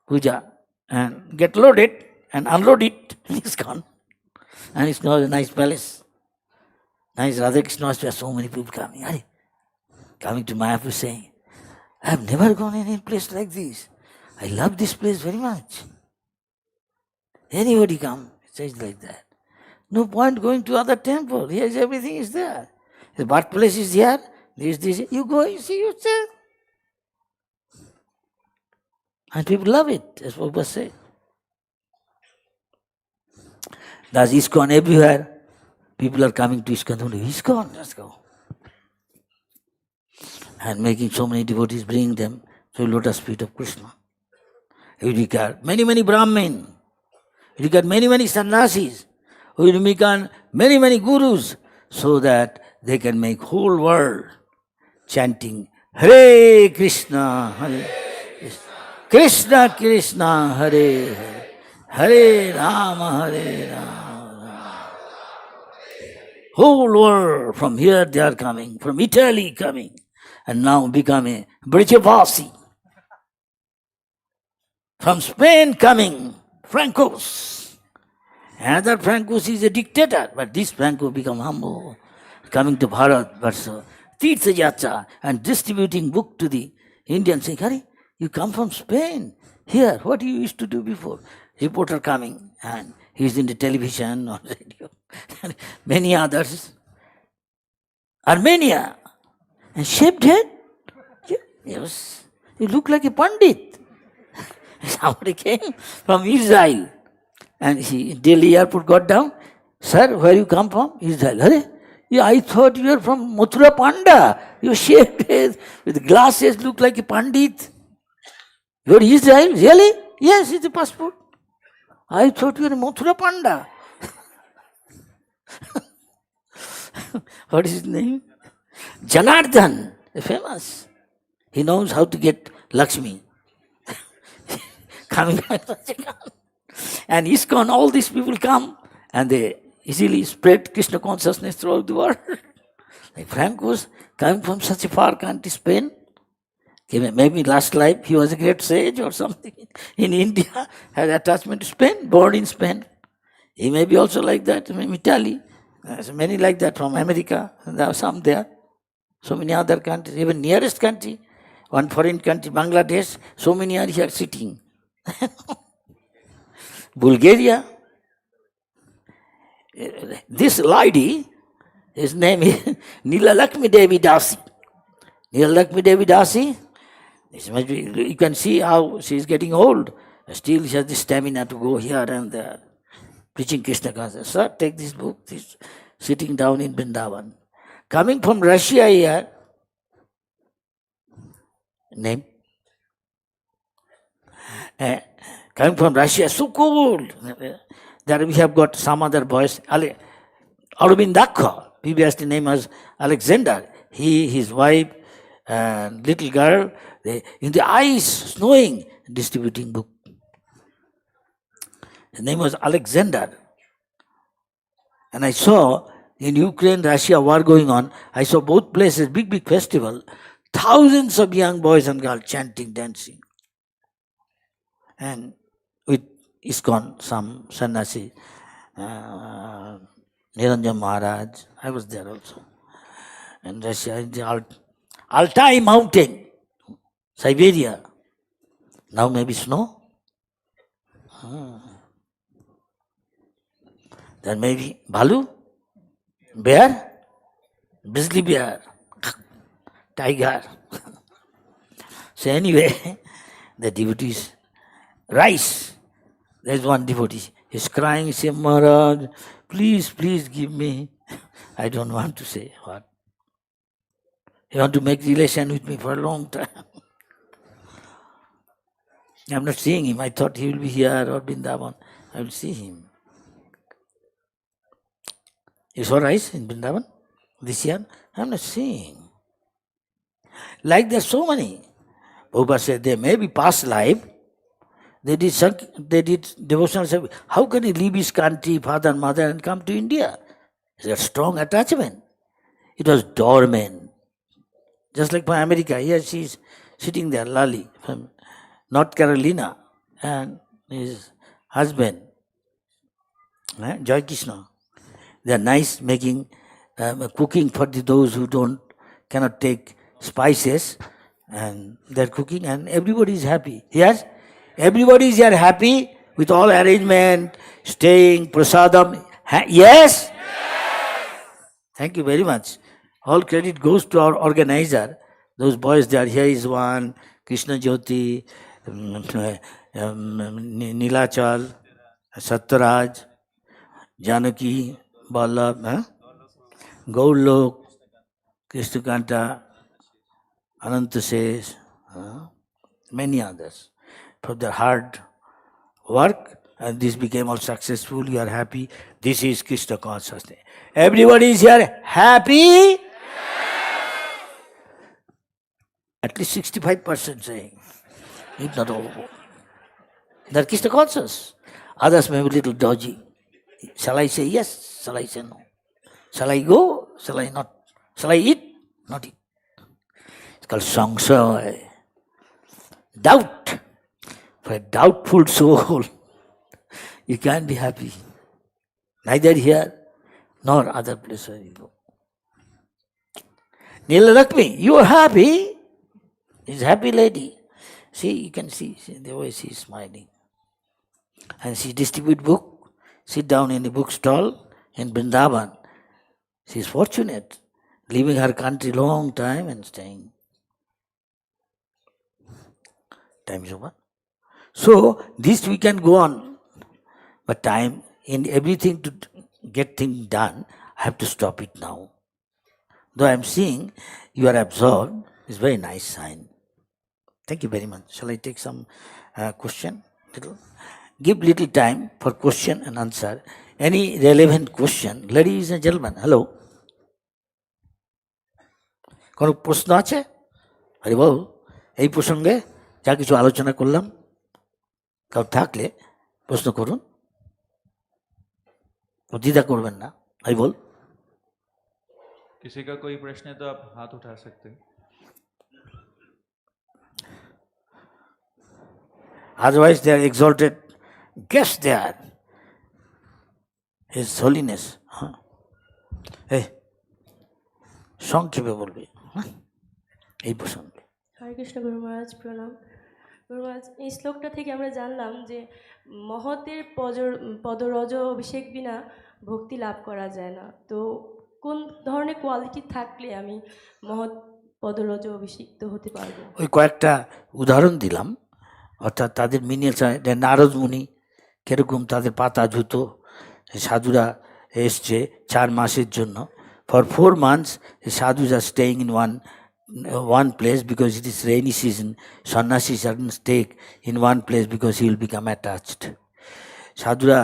Puja. And get loaded and unload it. It's gone. And it's now a nice palace. Nice Radha Krishna, there are so many people coming. Coming to Mayapur saying, I have never gone in any place like this. I love this place very much. Anybody come, says like that. No point going to other temple. Here everything is there. The birthplace is here. This. You go, you see yourself. And people love it, as Prabhupada said. There's ISKCON everywhere. People are coming to ISKCON. ISKCON, let's go. And making so many devotees, bring them to the lotus feet of Krishna. You regard many Brahmin. You regard many sannyasis. You regard many gurus, so that they can make whole world chanting Hare Krishna, Hare Krishna, Krishna, Hare Hare, Hare Rama, Hare Rama. Whole world, from here they are coming, from Italy coming, and now become a Brajavasi. From Spain coming, Francos. Another Francos is a dictator, but this Franco become humble, coming to Bharat, Varsa, Tirtha Yatra, and distributing book to the Indians, saying, Hari, you come from Spain. Here, what you used to do before? Reporter coming, and he's in the television or radio. Many others. Armenia, and shaved head. Yes, you look like a Pandit. Somebody came from Israel. And he, Delhi airport got down. Sir, where you come from? Israel. Hare? Yeah, I thought you were from Mathura Panda. You shaved head with glasses, look like a Pandit. You're Israel? Really? Yes, it's a passport. I thought you were a Mathura Panda. What is his name? Janardhan, famous. He knows how to get Lakshmi. Coming back. And ISKCON, all these people come and they easily spread Krishna consciousness throughout the world. Like Frank was coming from such a far country, Spain. Maybe last life he was a great sage or something. In India, had attachment to Spain, born in Spain. He may be also like that, maybe Italy. There's many like that from America. There are some there. So many other countries, even nearest country, one foreign country, Bangladesh, so many are here sitting. Bulgaria. This lady, his name is Neela Lakshmi Devi Dasi. Neela Lakshmi Devi Dasi, you can see how she is getting old. Still she has the stamina to go here and there. Preaching Krishna consciousness. Sir, take this book. This, sitting down in Vrindavan. Coming from Russia here. Name? Coming from Russia, so cold. There we have got some other boys. Arvind Dakha, previously name was Alexander. He, his wife, and little girl, they, in the ice, snowing, distributing book. His name was Alexander. And I saw in Ukraine, Russia war going on, I saw both places, big festival, thousands of young boys and girls chanting, dancing. And with ISKCON, some sannyasi, Niranjan Maharaj, I was there also. And Russia, in the Altai mountain, Siberia. Now maybe snow. Then maybe Balu, bear, grizzly bear, tiger. So anyway, the devotees, rice. There's one devotee. He's crying, say, Maharaj, please give me. I don't want to say what. You want to make relation with me for a long time. I'm not seeing him. I thought he will be here or Vrindavan. I will see him. You saw rice in Vrindavan this year? I'm not seeing. Like there's so many. Prabhupada said there may be past life. They did devotional service. How can he leave his country, father and mother, and come to India? It's a strong attachment. It was dormant. Just like for America, here she is sitting there, Lali, from North Carolina, and his husband, Joy Krishna. They are nice making, cooking for those who cannot take spices, and they're cooking, and everybody is happy. Yes? Everybody is here happy with all arrangement, staying, prasadam. Yes? Thank you very much. All credit goes to our organizer. Those boys there, here is one, Krishna Jyoti, Nilachal, Satyaraj, Janaki, Ballabh, Gaurlok, Krishna Kanta, Ananta says, many others. For their hard work, and this became all successful, you are happy. This is Krishna consciousness. Everybody is here happy? Yes. At least 65% saying, if not all. They are Krishna conscious. Others may be a little dodgy. Shall I say yes? Shall I say no? Shall I go? Shall I not? Shall I eat? Not eat. It's called samsaya. Doubt. For a doubtful soul, You can't be happy. Neither here nor other place where you go. Neela Lakshmi, you are happy. She's a happy lady. See, you can see the way she is smiling. And she distribute book, sit down in a bookstall in Vrindavan. She is fortunate, leaving her country long time and staying. Time is over. So, this we can go on. But time, in everything to get things done, I have to stop it now. Though I am seeing you are absorbed, it's a very nice sign. Thank you very much. Shall I take some question? Little? Give little time for question and answer. Any relevant question? Ladies and gentlemen, hello. কোনো প্রশ্ন আছে? আরে বাবু, এই প্রসঙ্গে যা কিছু আলোচনা করলাম, কাউ থাকলে প্রশ্ন করুন, দ্বিধা করবেন না। আমি বল, किसी का कोई प्रश्न है तो आप हाथ उठा सकते हैं। otherwise they are exalted guests there. His Holiness. এই সংক্ষেপে বলবে এই প্রসঙ্গে। হরে কৃষ্ণ গুরু মহারাজ, প্রণাম। গুরু মহারাজ, এই শ্লোকটা থেকে আমরা জানলাম যে মহতের পদরজ অভিষেক বিনা ভক্তি লাভ করা যায় না। তো কোন ধরনের কোয়ালিটি থাকলে আমি মহৎ পদরজ অভিষিক্ত হতে পারবো? ওই কয়েকটা উদাহরণ দিলাম, অর্থাৎ তাদের মিনিয়েচার নারদ মুনি কীরকম তাদের পাতা জুতো, সাধুরা এসছে 4 মাসের জন্য। For 4 months, the sadhus are staying in one place because it is rainy season. Sannyasi shouldn't stay in one place because he will become attached. সাধুরা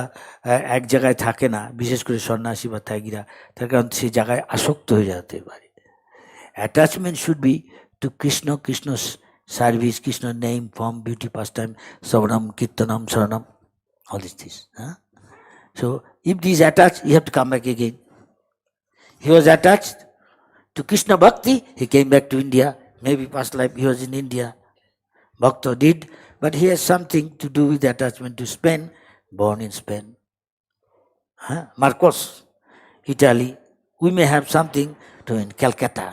এক জায়গায় থাকে না, বিশেষ করে সন্ন্যাসী বা ত্যাগীরা, তার কারণ সেই জায়গায় আসক্ত হয়ে যেতে পারে। Attachment should be to Krishna, Krishna's service, Krishna's name, form, beauty, pastime, savanam, kirtanam, saranam, all these things. So if he is attached, you have to come back again. He was attached to Krishna Bhakti, he came back to India. Maybe past life he was in India. Bhakta did, but he has something to do with attachment to Spain, born in Spain. Marcos, Italy. We may have something to in Calcutta.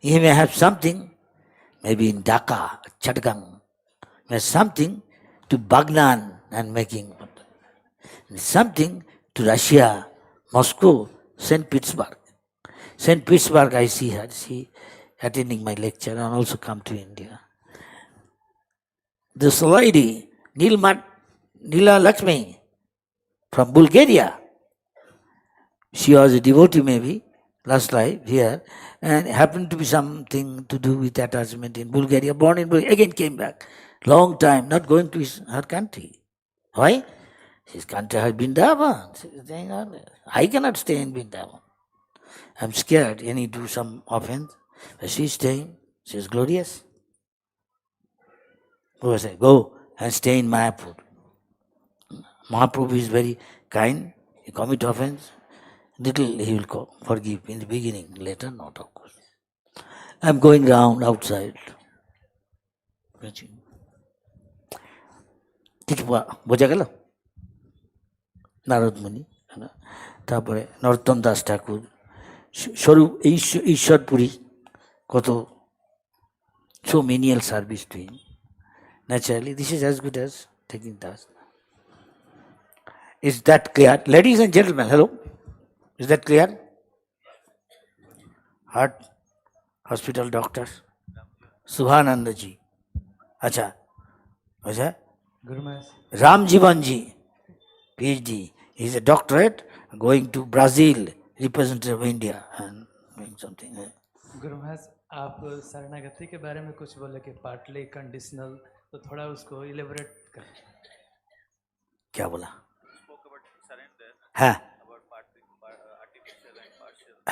He may have something maybe in Dhaka, Chatgang. May have something to Bagnan and making something to Russia, Moscow, St. Petersburg. St. Petersburg, I see her. She attending my lecture and also come to India. This lady, Neela Lakshmi, from Bulgaria. She was a devotee maybe, last life here, and happened to be something to do with attachment in Bulgaria, born in Bulgaria, again came back. Long time, not going to her country. Why? His country has Vrindavan. I cannot stay in Vrindavan. I'm scared any do some offense. But she's staying. She's glorious. Who was I? Go and stay in Mayapur. Mahaprabhu is very kind. You commit offense, little he will forgive in the beginning, later not, of course. I'm going round outside. কিছু বোঝা গেল? নারদ মুনি, তারপরে নরোত্তম দাস ঠাকুর, স্বরূপ ঈশ্বরপুরী, কত so menial service to him. Naturally, this is as good as taking das. Is that clear? Ladies and gentlemen, hello. Is that clear? Heart hospital doctor Subhananda ji. Acha. Acha. Guru Maharaj. Ram Jivan ji, PhD. He is a doctorate going to Brazil, representative of India and doing something. Guru Maharaj, आप शरणागति के बारे में कुछ बोले कि partly conditional, तो थोड़ा उसको इलेबोरेट करें। क्या बोला? हाँ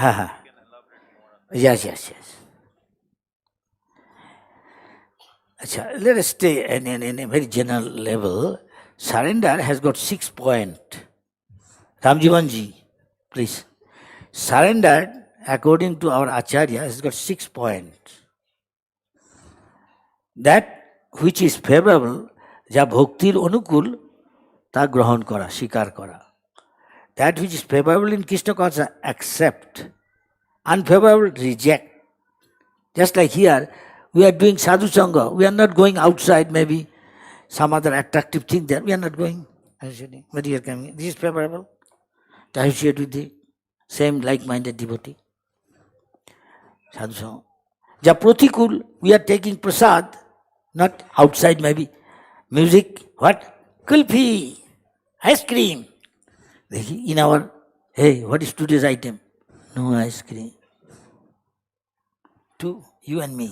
हाँ हाँ, yes. Let us stay in a very general level. Surrender has got 6 points. Ramjivanji, please. Surrender, according to our Acharya, has got 6 points. That which is favorable, যা ভক্তির অনুকূল তা গ্রহণ করা, স্বীকার করা। That which is favorable in Krishna consciousness, accept. Unfavorable, reject. Just like here, we are doing sadhu sangha. We are not going outside, maybe some other attractive thing there. We are not going. But here coming. This is favorable. To associate with the same like-minded devotee. Sadhu sangha. Ja pratikul, we are taking prasad, not outside maybe. Music, what? Kulfi, ice cream. In our, hey, what is today's item? No ice cream. To you and me.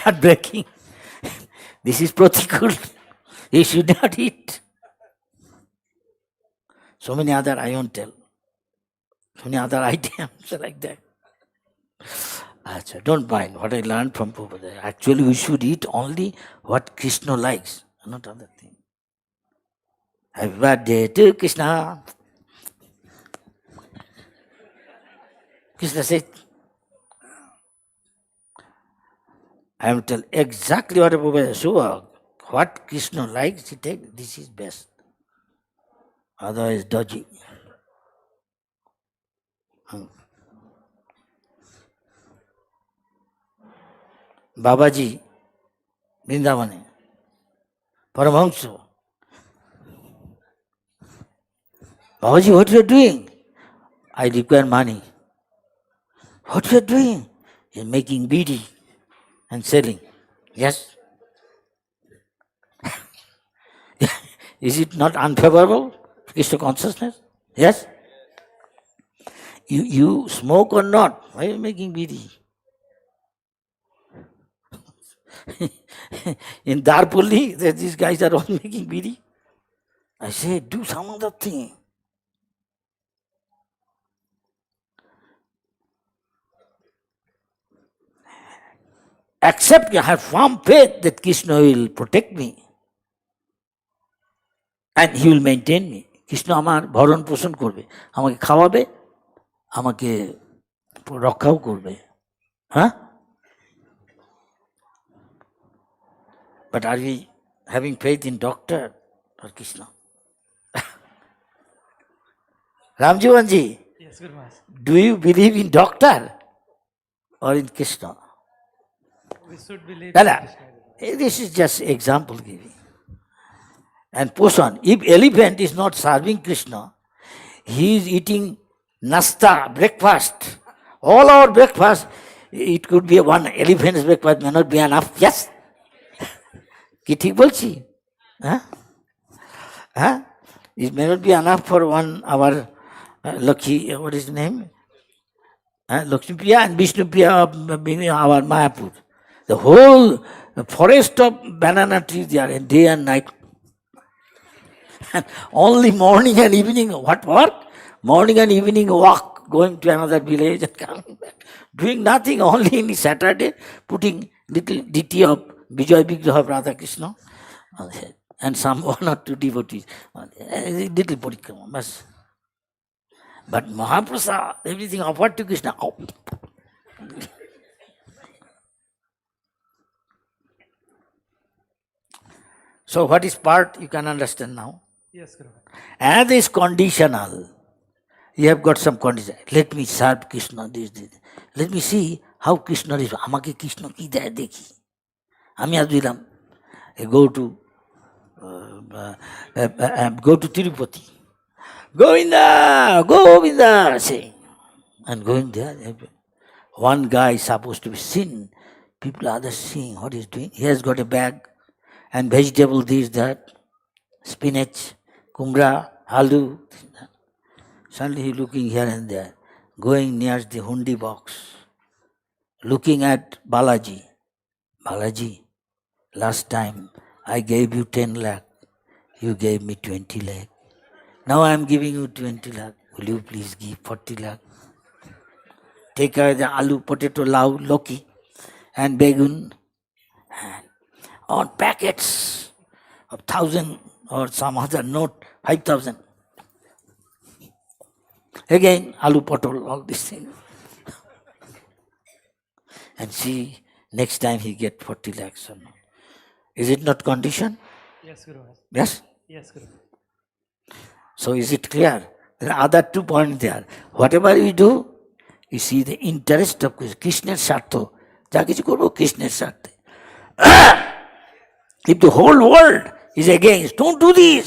Heartbreaking. This is pratikul. You should not eat. So many other, I won't tell. So many other items like that. Don't mind what I learned from Prabhupada. Actually, we should eat only what Krishna likes, not other thing. Happy birthday to Krishna. Krishna said, I am tell exactly what Prabhupada said. Subhag, what Krishna likes, he take, this is best. Otherwise, dodgy. Babaji, Vrindavane, Paramahamsa. Babaji, what you are doing? I require money. What you are doing? You are making beedi and selling. Yes? Is it not unfavorable? Krishna consciousness? Yes? You smoke or not? Why are you making beedi? In Darpulli, these guys are all making beedi. I say, do some other thing. Accept, you have firm faith that Krishna will protect me. And he will maintain me. Krishna আমার ভরণ পোষণ করবে, আমাকে খাওয়াবে, আমাকে রক্ষাও করবে। হ্যাঁ? But are we having faith in doctor or Krishna? Ramjivanji, Yes, Guru Maharaj. do you believe in doctor or in Krishna? We should believe Dada, in Krishna. this is just example giving. And Poshan, if elephant is not serving Krishna, he is eating nasta, breakfast. All our breakfast, it could be one elephant's breakfast may not be enough. Yes? কি ঠিক বলছি? হ্যাঁ? It may not be enough for one our Lakhi, what is his name? Lakshmi Priya and Vishnu Priya of our Mayapur. The whole forest of banana trees there, and day and night. And only morning and evening, what work? Morning and evening walk, going to another village and coming back. Doing nothing, only in Saturday, putting little ditty of Vijay Vigraha of Radha Krishna and some one or two devotees. Little parikrama, bas. But Mahaprasad, everything offered to Krishna. Oh. So what is part, you can understand now. Yes, Guru Maharaj. And is conditional. You have got some condition. Let me serve Krishna, this. Let me see how Krishna is. Amake Krishna ki deয় dekhi. Ami aaj dilam. Go to Tirupati. Govinda, saying. And going there, one guy is supposed to be seen. People others seeing what he's doing. He has got a bag and vegetable, this, that, spinach, kumra, aloo. Suddenly he looking here and there, going near the hundi box, looking at Balaji. Balaji, last time I gave you 10 lakh, you gave me 20 lakh. Now I am giving you 20 lakh. Will you please give 40 lakh? Take away the aloo, potato, lau, loki, and begun, and on packets of 1,000 or some other note, 5,000. Again, aloo potol, all these things. and see next time he get 40 lakhs or not. Is it not condition? Yes, Guru Maharaj. Yes? Yes, Guru. So is it clear? There are other 2 points there. Whatever we do, you see the interest of Krishna's Sartho. যা কিছু করবো কৃষ্ণের স্বার্থে। If the whole world is against, don't do this.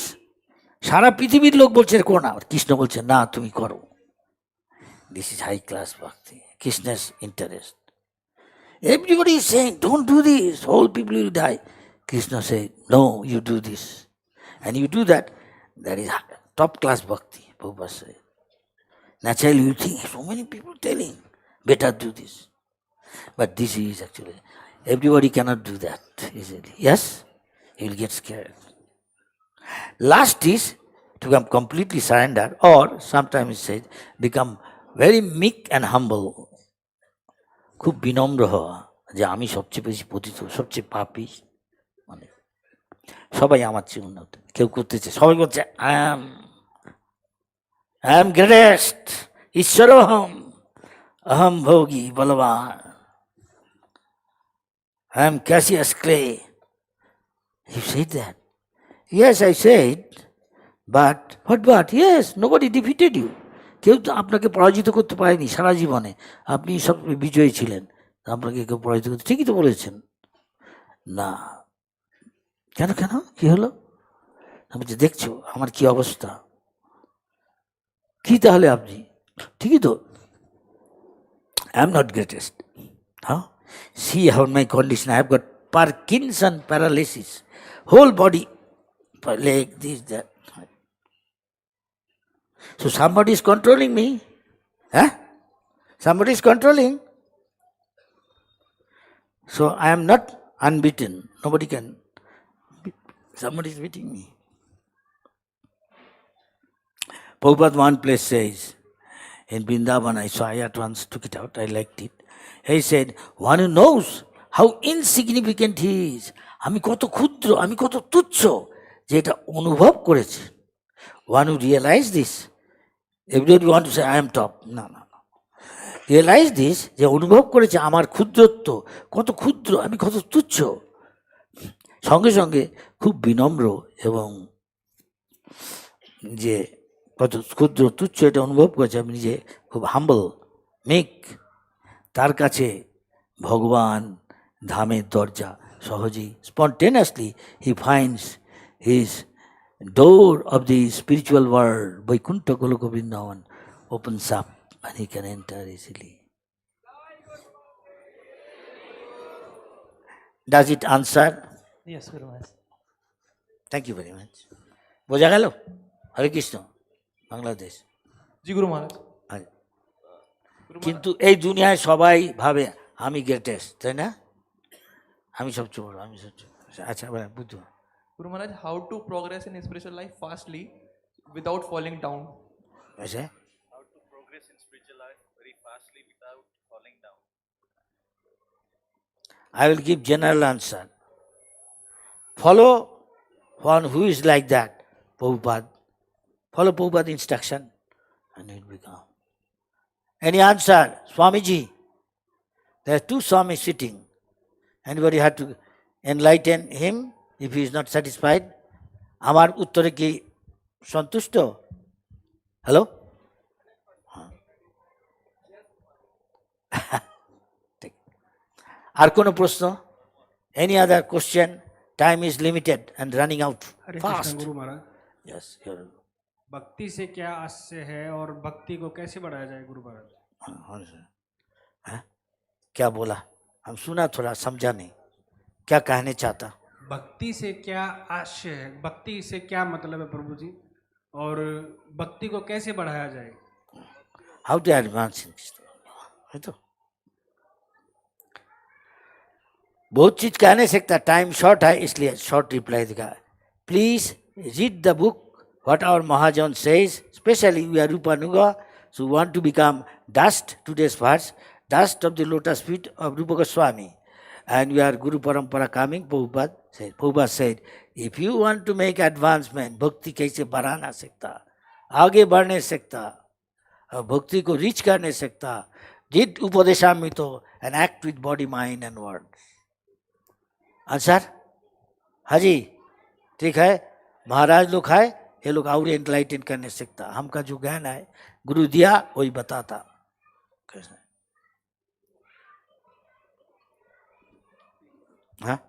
সারা পৃথিবীর লোক বলছে করো না, কৃষ্ণ বলছে না তুমি করো। This is high class bhakti. Krishna's interest. Everybody is saying, don't do this, whole people will die. Krishna said, no, you do this. And you do that, that is top class bhakti, Prabhupada said. Naturally you think, so many people telling, better do this. But this is actually, everybody cannot do that easily. Yes? He will get scared. Last is to become completely surrender, or sometimes it says, become very meek and humble. খুব বিনম্র হওয়া যে আমি সবচেয়ে বেশি পতিত, সবচেয়ে পাপী, মানে সবাই আমার চেয়ে উন্নত, কেউ করতেছে, সবাই বলছে আই এম গ্রেটেস্ট, ঈশ্বরহম, অহম ভোগী বলবান, I am Cassius Clay. You said that. Yes, I said, but, yes, nobody defeated you. কেউ তো আপনাকে পরাজিত করতে পারেনি সারা জীবনে, আপনি সব বিজয়ী ছিলেন, আপনাকে কেউ পরাজিত করতে, ঠিকই তো বলেছেন না। কেন কি হলো? আমি তো দেখছো আমার কি অবস্থা, কি তাহলে আপনি ঠিকই তো, I am not greatest. Huh? See how my condition, I have got Parkinson paralysis, whole body, leg, this, that. So somebody is controlling me. Huh? Somebody is controlling. So I am not unbeaten. Nobody can. Somebody is beating me. Prabhupada one place says, in Vrindavan, I saw, I at once took it out, I liked it. He said, one who knows how insignificant he is, আমি কত ক্ষুদ্র, আমি কত তুচ্ছ, যে এটা অনুভব করেছে, one who realize this, everybody want to say I am top, no, realize this, যে অনুভব করেছে আমার ক্ষুদ্রত্ব, কত ক্ষুদ্র, আমি কত তুচ্ছ, সঙ্গে সঙ্গে খুব বিনম্র এবং যে কত ক্ষুদ্র তুচ্ছ এটা অনুভব করেছে, আমি নিজে খুব হাম্বল, মেক, তার কাছে ভগবান ধামের দরজা সহজেই, spontaneously he finds his door of the spiritual world, Vaikuntha Goloka Vrindavan, opens up and he can enter easily. Does it answer? Yes, Guru Maharaj. Thank you very much. বোঝা গেল? হরে কৃষ্ণ, বাংলাদেশ। জি গুরু মহারাজ। কিন্তু এই দুনিয়ায় সবাই ভাবে আমি গ্রেটেস্ট, তাই না? আমি সবচেয়ে বড়, আমি সবচেয়ে, আচ্ছা বুঝতে। Guru Maharaj, how to progress in spiritual life fastly without falling down? আচ্ছা, How to progress in spiritual life very fastly without falling down? I will give general answer. Follow one who is like that, Prabhupada. Follow Prabhupada's instruction and it will become. Any answer? Swamiji, there are 2 Swamis sitting. Anybody had to enlighten him if he is not satisfied? আমার উত্তরে কি সন্তুষ্ট? Hello, আর কোনো প্রশ্ন? Any other question? Time is limited and running out Hare fast. Krishna Guru Maharaj, Yes, भक्ति से क्या आशय है और भक्ति को कैसे बढ़ाया जाए गुरु महाराज? क्या बोला? हम सुना, थोड़ा समझा नहीं, क्या कहने चाहता? भक्ति से क्या आशय है, भक्ति से क्या मतलब है प्रभु जी, और भक्ति को कैसे बढ़ाया जाए? How to advance in Krishna? है तो बहुत चीज कह नहीं सकता, टाइम शॉर्ट है, इसलिए शॉर्ट रिप्लाई दिखा। Please read the book what our Mahajan says, especially we are Rupanuga, so we want to become dust, today's verse, dust of the lotus feet of Rupa Goswami, and we are Guru Parampara coming. Prabhupada said, if you want to make advancement, bhakti kaise बढ़ा ना सकता, आगे बढ़ नहीं सकता, भक्ति को reach कर नहीं सकता, Did Upadeshamrita and act with body, mind and words? Answer? हाजी ठीक है, महाराज लोग है, ये लोग और एनलाइटन करने सीखता, हमका जो ज्ञान है गुरु दिया वही बताता। कैसे? हाँ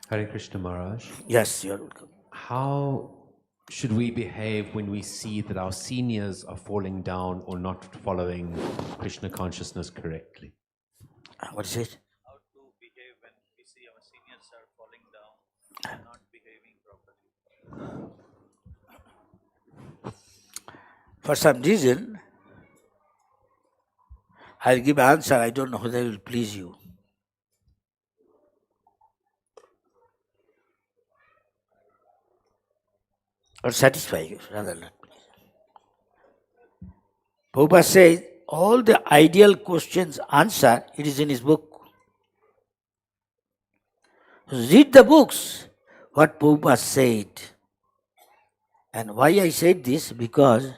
Hare Krishna Maharaj. Yes, you're welcome. How should we behave when we see that our seniors are falling down or not following Krishna consciousness correctly? What is it? How to behave when we see our seniors are falling down and not behaving properly? For some reason, I'll give an answer. I don't know whether it will please you or satisfy you, rather not please. Prabhupada says all the ideal questions answer, it is in his book. Read the books, what Prabhupada said. And why I said this? Because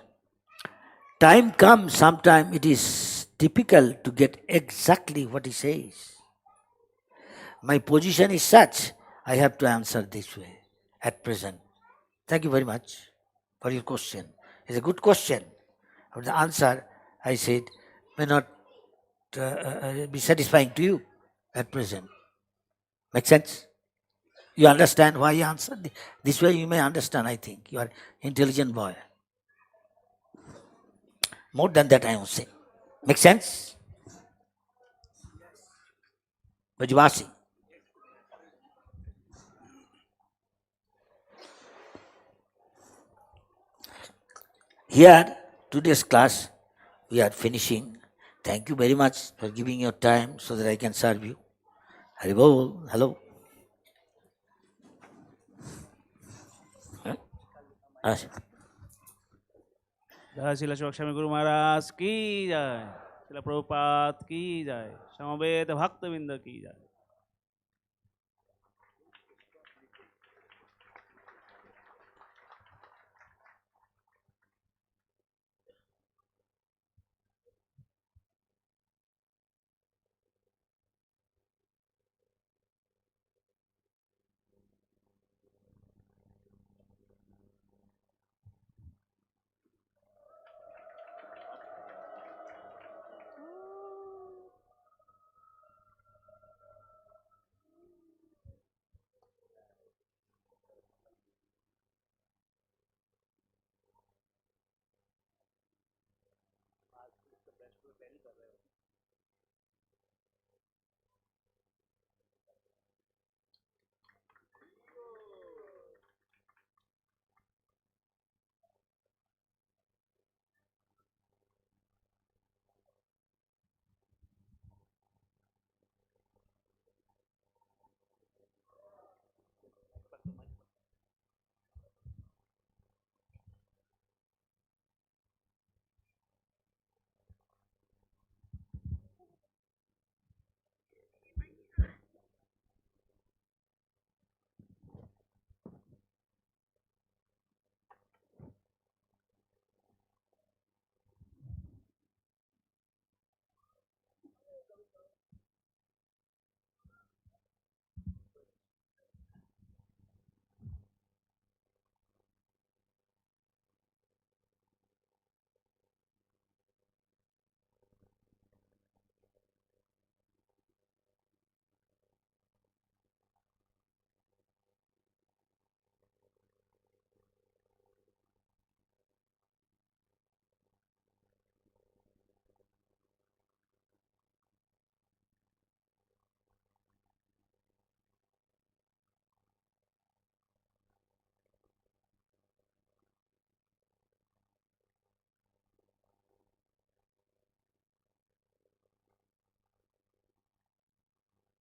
time comes, sometime it is difficult to get exactly what he says. My position is such, I have to answer this way at present. Thank you very much for your question. It's a good question. But the answer, I said, may not be satisfying to you at present. Make sense? You understand why you answered? This way you may understand, I think. You are intelligent boy. More than that, I won't say. Make sense? Vajvasi. Here, today's class, we are finishing. Thank you very much for giving your time so that I can serve you. Haribol, hello. Yes. जय श्रील सुभग स्वामी गुरु महाराज की जय, श्रील प्रभुपाद की जय, समवेत भक्तविंद की जय।